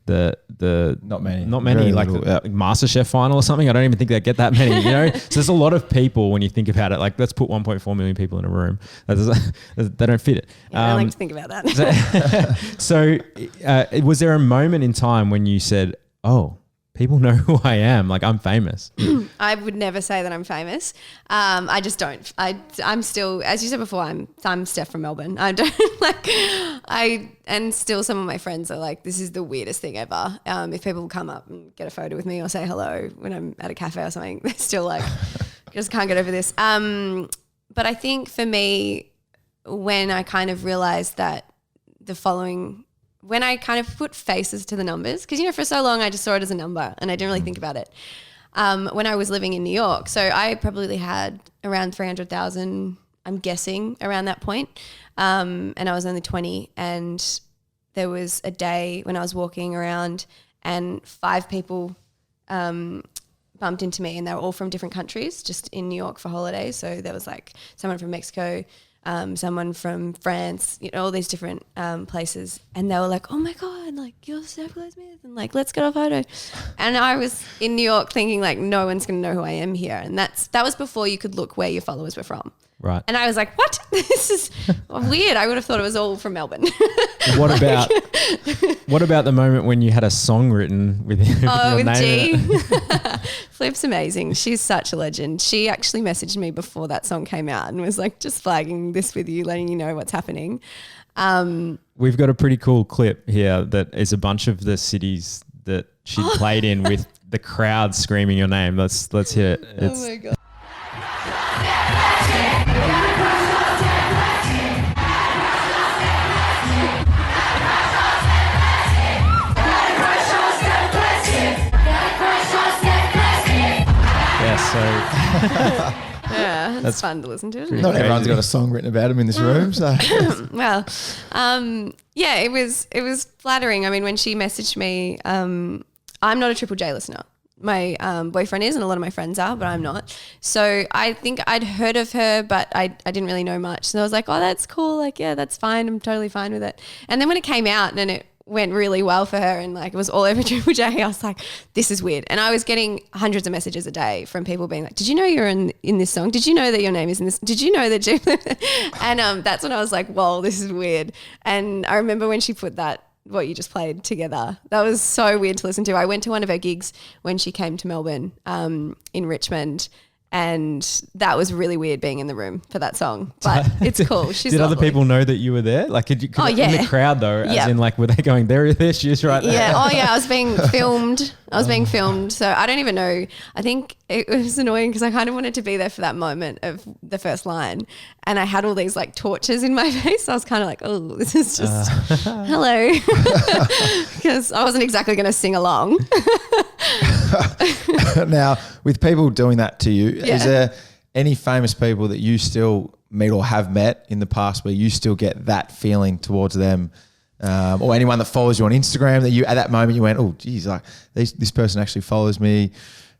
the not many Very like little, the MasterChef final or something. I don't even think they get that many, you know? So there's a lot of people when you think about it. Like let's put 1.4 million people in a room. They don't fit it. I like to think about that. So was there a moment in time when you said, oh, people know who I am, like I'm famous? I would never say that I'm famous. I just don't. I'm still, as you said before, I'm Steph from Melbourne. I don't and still some of my friends are like, this is the weirdest thing ever. If people come up and get a photo with me or say hello when I'm at a cafe or something, they're still like, just can't get over this. But I think for me, when I kind of realized that when I kind of put faces to the numbers, because, for so long I just saw it as a number and I didn't really think about it. When I was living in New York, so I probably had around 300,000, I'm guessing, around that point. And I was only 20, and there was a day when I was walking around and 5 people bumped into me, and they were all from different countries, just in New York for holidays. So there was like someone from Mexico, someone from France, all these different places, and they were like, "Oh my God, like you're Steph Smith," and like, "Let's get a photo." And I was in New York thinking like, no one's gonna know who I am here, and that was before you could look where your followers were from. Right. And I was like, "What? This is weird." I would have thought it was all from Melbourne. What about the moment when you had a song written with your with name? G? Flip's amazing. She's such a legend. She actually messaged me before that song came out and was like, just flagging this with you, letting you know what's happening. We've got a pretty cool clip here that is a bunch of the cities that she played in with the crowd screaming your name. Let's hear it. Oh my God. So yeah, that's fun to listen to, isn't it? Not everyone's got a song written about him in this room, so well, yeah, it was flattering. I mean, when she messaged me, I'm not a Triple J listener. My boyfriend is, and a lot of my friends are, but I'm not. So I think I'd heard of her, but I didn't really know much. So I was like, oh, that's cool. Like, yeah, that's fine. I'm totally fine with it. And then when it came out and it went really well for her and like it was all over Triple J, I was like, this is weird. And I was getting hundreds of messages a day from people being like, did you know you're in this song? Did you know that your name is in this? Did you know that you and that's when I was like, whoa, this is weird. And I remember when she put what you just played together, that was so weird to listen to. I went to one of her gigs when she came to Melbourne in Richmond, and that was really weird being in the room for that song, but it's cool. She's Did lovely. other people know that you were there? Like, in the crowd though, as in like, were they going, there she is right there? Yeah. Oh yeah. I was being filmed. So I don't even know. I think it was annoying because I kind of wanted to be there for that moment of the first line, and I had all these like torches in my face. So I was kind of like, oh, this is just hello, because I wasn't exactly going to sing along. Now, with people doing that to you, is there any famous people that you still meet or have met in the past where you still get that feeling towards them, or anyone that follows you on Instagram that you at that moment you went, oh, geez, like this person actually follows me?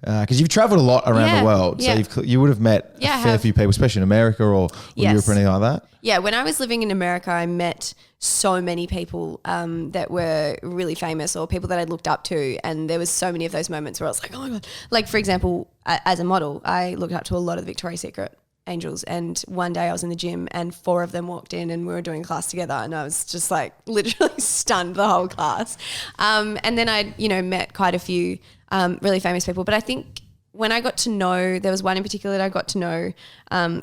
Because you've traveled a lot around the world, so you would have met a fair few people, especially in America or Europe or anything like that. Yeah, when I was living in America, I met so many people that were really famous or people that I looked up to, and there was so many of those moments where I was like, oh my God. Like, for example, as a model, I looked up to a lot of the Victoria's Secret angels, and one day I was in the gym and 4 of them walked in and we were doing class together, and I was just like literally stunned the whole class. And then I met quite a few really famous people, but I think when I got to know, there was one in particular that I got to know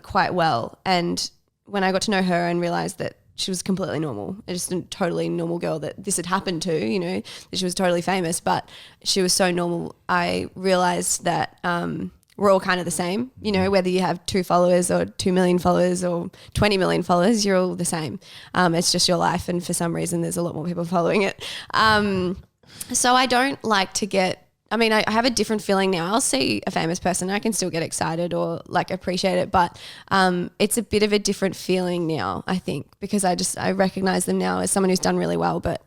quite well, and when I got to know her and realized that she was completely normal, just a totally normal girl that this had happened to, that she was totally famous, but she was so normal, I realized that we're all kind of the same, whether you have 2 followers or 2 million followers or 20 million followers, you're all the same. It's just your life, and for some reason there's a lot more people following it. So I don't like to I have a different feeling now. I'll see a famous person, I can still get excited or like appreciate it, but it's a bit of a different feeling now, I think, because I recognize them now as someone who's done really well, but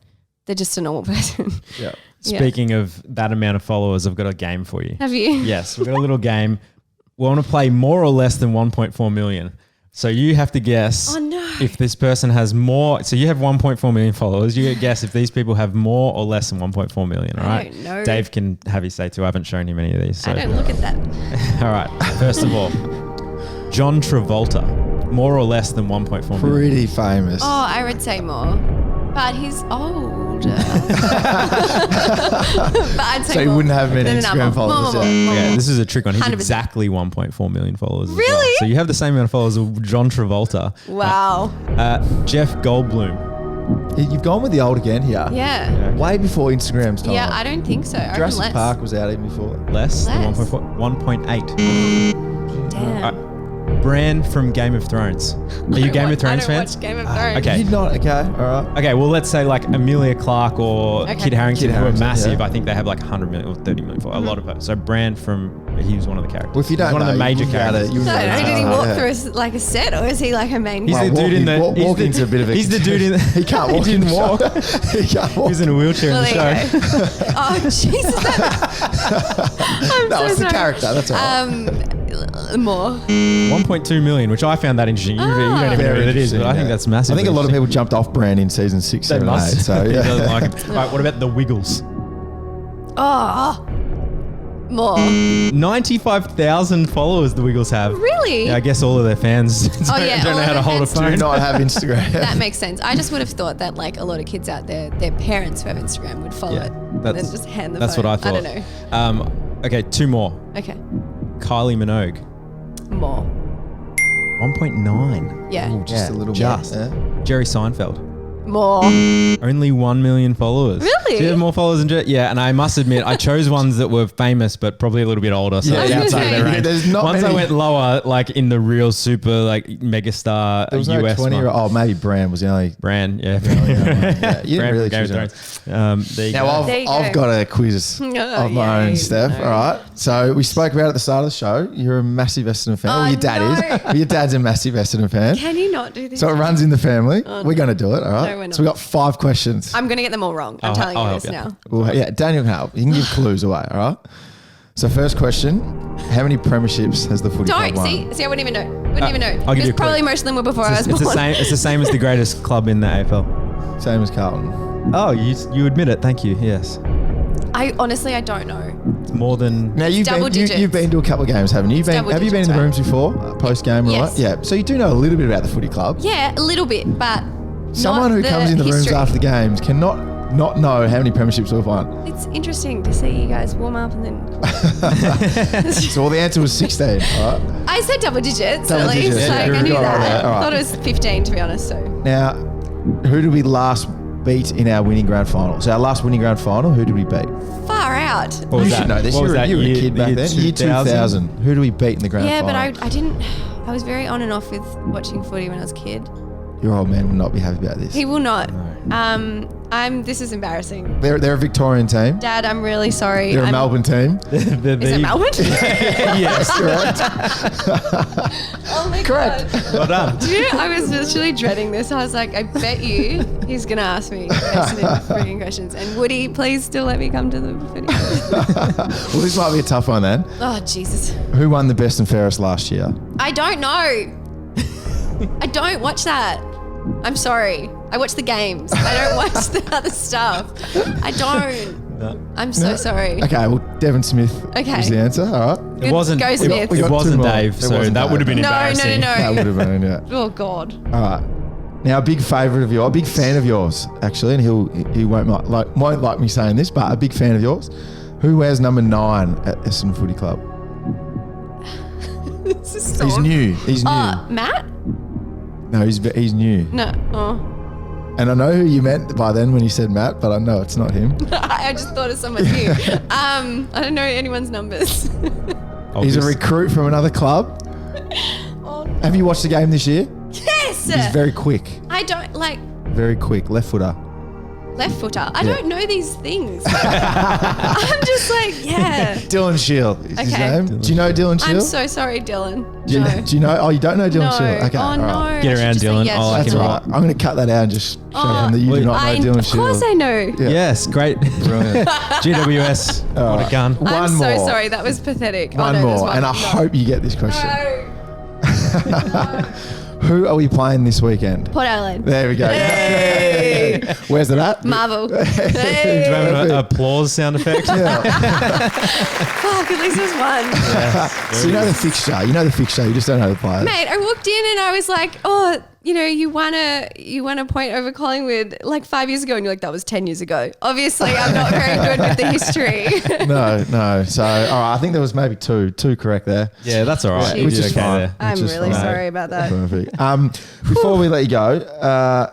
they're just a normal person. Yeah. Speaking of that amount of followers, I've got a game for you. Have you? Yes, we've got a little game. We want to play more or less than 1.4 million. So you have to guess if this person has more. So you have 1.4 million followers. You guess if these people have more or less than 1.4 million. All right. I don't know. Dave can have his say too. I haven't shown him any of these. So. I don't look at that. All right. First of all, John Travolta, more or less than 1.4 million. Pretty famous. Oh, I would say more, but he's old. But I'd say so he more. wouldn't have many Instagram followers. More. Yeah, this is a trick one. He's 100%. exactly 1.4 million followers. As Really? well. So you have the same amount of followers as John Travolta. Wow. Jeff Goldblum. You've gone with the old again here. Yeah. Way before Instagram's time. Yeah, I don't think so. Jurassic Park was out even before. Less than Less. 1.4. 1.8. Damn. Bran from Game of Thrones. Are you Game of Thrones I don't fans? watch Game of Thrones. Okay. You're not okay. All right. Okay, well, let's say like Amelia Clark or Okay. Kit Harington, Kit who are Harington, massive. yeah. I think they have like 100 million or 30 million for a lot of them. So Bran he was one of the characters. Well, if you don't He's one know, of the major you gotta- characters. you So, gotta- did he walk yeah. through like a set, or is he like a main? He's Well, the dude in the. walking- he's walking's the, a bit of a He's the dude in. He can't walk. He didn't walk. He can't walk. He was in a wheelchair Well, in there the you show. go. Oh Jesus! I'm No, so it's the sorry. character. That's all right. More. 1.2 million, which I found that interesting. You don't even know Very what it is, but I interesting, think yeah. that's massive. I think a lot of people jumped off Brand in season 6, They 7, and 8. must. So He yeah. doesn't like him. All right, what about the Wiggles? Oh, more. 95,000 followers the Wiggles have. Really? Yeah, I guess all of their fans Oh, yeah, don't all know how of to their hold a fans Do phone. not have Instagram. That makes sense. I just would have thought that like a lot of kids out there, their parents who have Instagram would follow Yeah, it and that's- then just hand the That's phone. what I thought. I don't know. Okay, 2 more. Okay, Kylie Minogue, more. 1.9. Yeah, Just a little Just. bit. Yeah. Jerry Seinfeld, more. only 1 million followers. Really? Do you have more followers than Jerry? Yeah, and I must admit, I chose ones that were famous, but probably a little bit older. So Yeah, outside of their yeah, range. there's not Once I many- went lower, like in the real super like megastar There was no US 20 one. year old. Oh, maybe Brand was the only. Brand, yeah. Yeah, you didn't Brand really from Game choose of Thrones. There you Now, go. There you I've go. got a quiz Oh, of my own, yay. Steph. No. All right. So we spoke about it at the start of the show. You're a massive Essendon fan. Oh, well, your dad no. is. Well, your dad's a massive Essendon fan. Can you not do this? So it runs in the family. We're going to do it. All right. No, we're not. So we got 5 questions. I'm gonna get them all wrong. I'm I'll telling you help this you. now. Well, yeah, Daniel can help. You can give clues away. All right. So first question: how many premierships has the footy club Don't won? see. I wouldn't even know. Wouldn't even know. I'll give Because you a clue. probably most of them were before I was It's born. the same. It's the same as the greatest club in the AFL. Same as Carlton. Oh, you admit it? Thank you. Yes, I honestly, I don't know. it's more than. Now you've double been digits. you've been to a couple of games, haven't you? You've been, double have you been in the digits, rooms before, post game, Yes. right? Yeah. So you do know a little bit about the footy club. Yeah, a little bit, but Someone not who comes in the rooms history. after the games cannot not know how many premierships we've won. It's interesting to see you guys warm up and then. So well, the answer was 16. All right. I said double digits Double at least. digits, yeah. Like, You I knew got it right that. there. All right. I thought it was 15 to be honest. So Now, who did we last beat in our winning grand final? So our last winning grand final, who did we beat? far out. What was You that? should know this. What You was were, that you were a year- kid back year then. Year 2000. Who do we beat in the grand Yeah, final? but I didn't. I was very on and off with watching footy when I was a kid. Your old man will not be happy about this. He will not. This is embarrassing. They're a Victorian team. Dad, I'm really sorry. They're a I'm- Melbourne team. Is it Melbourne? Yes, Correct. Oh my Correct. god. well done. Do you know, I was literally dreading this. I was like, I bet you he's gonna ask me freaking questions. And Woody, please still let me come to the footy. Well, this might be a tough one then. Oh Jesus. Who won the best and fairest last year? I don't know. I don't watch that. I'm sorry. I watch the games. I don't watch the other stuff. I don't. I'm so sorry. Okay, well, Devon Smith Okay. was the answer. All right. It wasn't. Go Smith. We It got two wasn't more. Dave. It So wasn't that would have been No, no, embarrassing. no, That would have been, yeah. Oh God. All right. Now, a big favourite of yours, a big fan of yours, actually, and he won't like me saying this, but a big fan of yours. Who wears number 9 at Essendon Footy Club? This is so He's new. He's new. Matt? No, he's new. No. Oh. And I know who you meant by then when you said Matt, but I know it's not him. I just thought of someone new. I don't know anyone's numbers. He's a recruit from another club. Oh, Have you watched the game this year? yes. He's very quick. I don't like Very quick. Left footer. left footer. I don't know these things. I'm just like, yeah. Dylan Shield is his Okay. name. Do you know Dylan Shield? I'm so sorry, Dylan. do, you, No. do you know? Oh, you don't know Dylan No. Shield? Okay. Oh all no. right. I Get should around, just say Dylan. yes. I like That's him. all right. I'm going to cut that out and just show him that you do not know Dylan Of Shield. course I know. Yeah. Yes, great. Brilliant. GWS. What right. a gun. One I'm more. so sorry. That was pathetic. One oh, no, there's more. And I No. hope you get this question. No. Who are we playing this weekend? Port Adelaide. There we go. Where's it at? Marvel. Do you Hey. have an applause sound effect? Fuck, at least there's one. So you know the fixture. You know the fixture. You just don't know the players. Mate, I walked in and I was like, oh, you won a point over Collingwood like 5 years ago, and you're like, that was 10 years ago. Obviously, I'm not very good with the history. No. So, all right. I think there was maybe two correct there. Yeah, that's all right. Yeah, which You is did okay fine. there. I'm Which is really fine. sorry about that. Perfect. Before we let you go,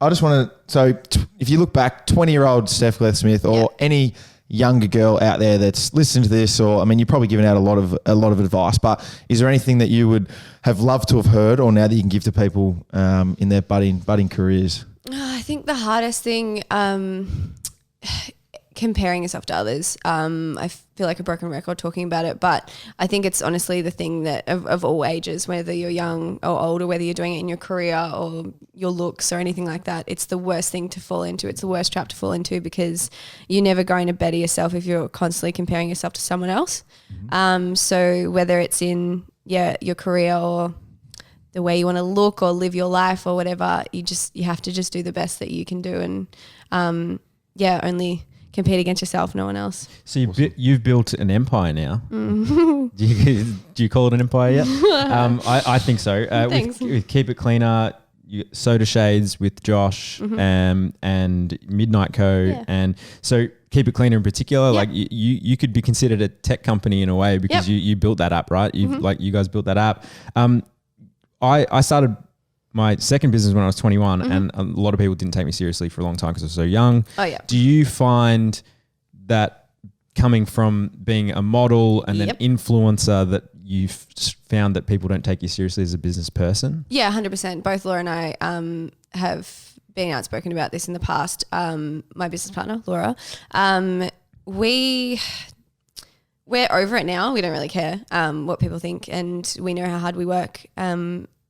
I just want to. So, if you look back, 20-year-old Steph Smith or Yeah. any younger girl out there that's listening to this, or I mean, you're probably giving out a lot of advice, but is there anything that you would have loved to have heard, or now that you can give to people in their budding careers? I think the hardest thing, comparing yourself to others. I feel like a broken record talking about it, but I think it's honestly the thing that of all ages, whether you're young or old, or whether you're doing it in your career or your looks or anything like that, it's the worst thing to fall into. It's the worst trap to fall into, because you're never going to better yourself if you're constantly comparing yourself to someone else. So whether it's in your career or the way you want to look or live your life or whatever, you have to just do the best that you can do, and only compete against yourself, no one else. So you've built an empire now. Do you call it an empire yet? I think so. With Keep It Cleaner, Soda Shades with Josh, and Midnight Co. And so Keep It Cleaner in particular, like you could be considered a tech company in a way, because you built that app, right? You guys built that app. I started my second business when I was 21, and a lot of people didn't take me seriously for a long time because I was so young. Oh yeah. Do you find that coming from being a model and then influencer, that you've found that people don't take you seriously as a business person? Yeah, 100%. Both Laura and I have been outspoken about this in the past. My business partner, Laura, we're over it now. We don't really care what people think, and we know how hard we work.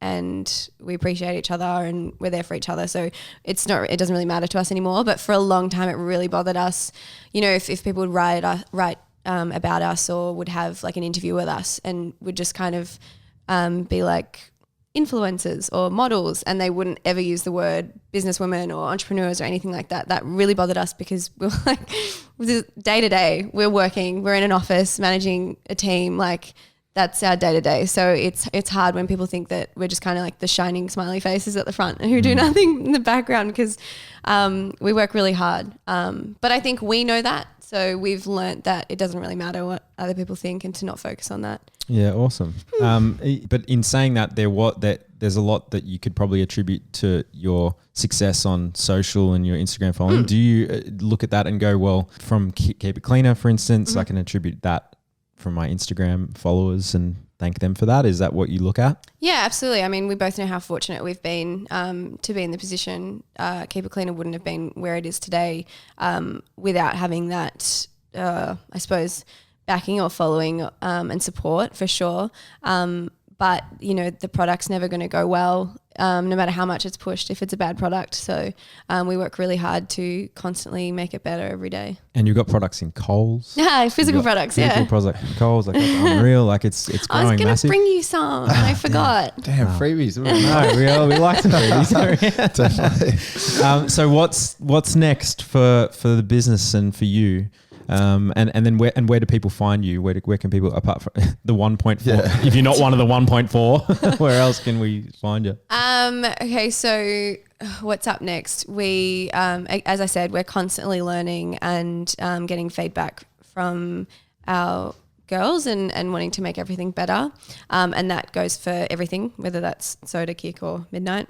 And we appreciate each other, and we're there for each other. So it doesn't really matter to us anymore. But for a long time, it really bothered us. You know, if people would write about us, or would have like an interview with us, and would just kind of be like influencers or models, and they wouldn't ever use the word businesswomen or entrepreneurs or anything like that. That really bothered us, because we're like, day to day, we're working, we're in an office managing a team, like that's our day to day. So it's hard when people think that we're just kind of like the shining smiley faces at the front who do nothing in the background, because we work really hard. But I think we know that. So we've learnt that it doesn't really matter what other people think, and to not focus on that. Yeah, awesome. But in saying that, there's a lot that you could probably attribute to your success on social and your Instagram following. Do you look at that and go, well, from Keep It Cleaner, for instance, I can attribute that from my Instagram followers and thank them for that? Is that what you look at? Yeah, absolutely. I mean, we both know how fortunate we've been to be in the position. Keep It Cleaner wouldn't have been where it is today without having that, I suppose, backing or following and support, for sure. But, you know, the product's never going to go well no matter how much it's pushed if it's a bad product. So we work really hard to constantly make it better every day. And you've got products in Coles. Yeah, physical products, physical products in Coles, like that's unreal. Like it's growing massive. I was going to bring you some and I forgot. Damn freebies. No, we like the freebies. Definitely. So what's next for the business and for you? And then where do people find you? Where can people, apart from the 1.4, if you're not one of the 1.4, where else can we find you? Okay, so what's up next? We, as I said, we're constantly learning and getting feedback from our girls and wanting to make everything better. And that goes for everything, whether that's Soda, Kick or Midnight.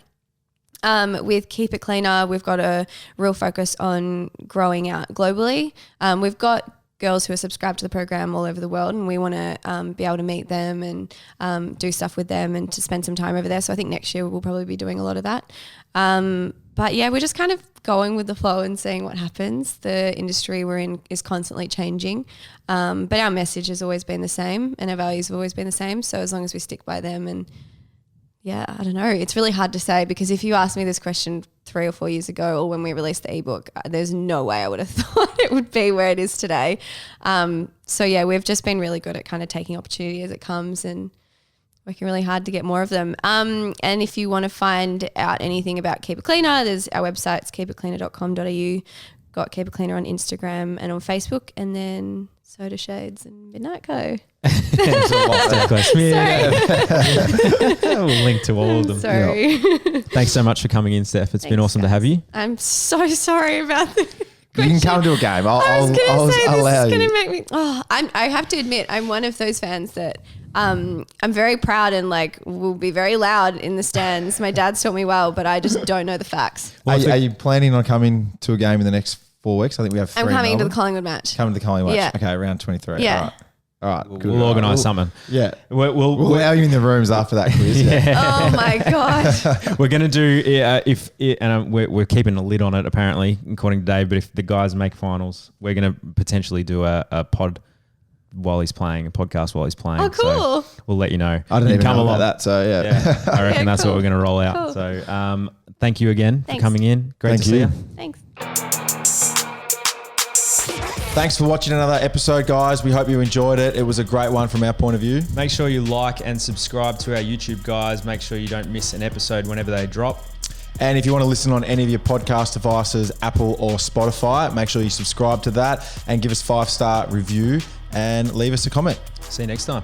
With Keep It Cleaner, we've got a real focus on growing out globally. We've got girls who are subscribed to the program all over the world, and we want to be able to meet them and do stuff with them and to spend some time over there. So I think next year we'll probably be doing a lot of that. But yeah, we're just kind of going with the flow and seeing what happens. The industry we're in is constantly changing, but our message has always been the same and our values have always been the same. So as long as we stick by them, and yeah, I don't know. It's really hard to say, because if you asked me this question 3 or 4 years ago, or when we released the ebook, there's no way I would have thought it would be where it is today. So yeah, we've just been really good at kind of taking opportunity as it comes and working really hard to get more of them. And if you want to find out anything about Keep It Cleaner, there's our website, it's keepitcleaner.com.au. Got Keep It Cleaner on Instagram and on Facebook, and then Soda Shades and Midnight Co. There's a lot there. We'll link to all of them. Sorry. Yeah. Thanks so much for coming in, Steph. It's been awesome to have you. I'm so sorry about this. You can come to a game. I'll allow you. Going to make me. I have to admit, I'm one of those fans that I'm very proud and like will be very loud in the stands. My dad's taught me well, but I just don't know the facts. Are you planning on coming to a game in the next 4 weeks. I think we have 3. I'm coming to the Melbourne. Collingwood match. Coming to the Collingwood match. Yeah. Okay, round 23. Yeah. All right. Good. We'll organise something. Yeah. We'll We'll have you in the rooms after that quiz. Yeah. Oh my God. we're going to do we're keeping a lid on it apparently, according to Dave. But if the guys make finals, we're going to potentially do a pod while he's playing, a podcast while he's playing. Oh, cool. So we'll let you know. I didn't You even come know along. about that. So yeah. I reckon Yeah, that's cool. what we're going to roll out. Cool. So thank you again Thanks. for coming in. Great Thank to see you. you. Thanks. Thanks for watching another episode, guys. We hope you enjoyed it. It was a great one from our point of view. Make sure you like and subscribe to our YouTube, guys. Make sure you don't miss an episode whenever they drop. And if you want to listen on any of your podcast devices, Apple or Spotify, make sure you subscribe to that and give us 5-star review and leave us a comment. See you next time.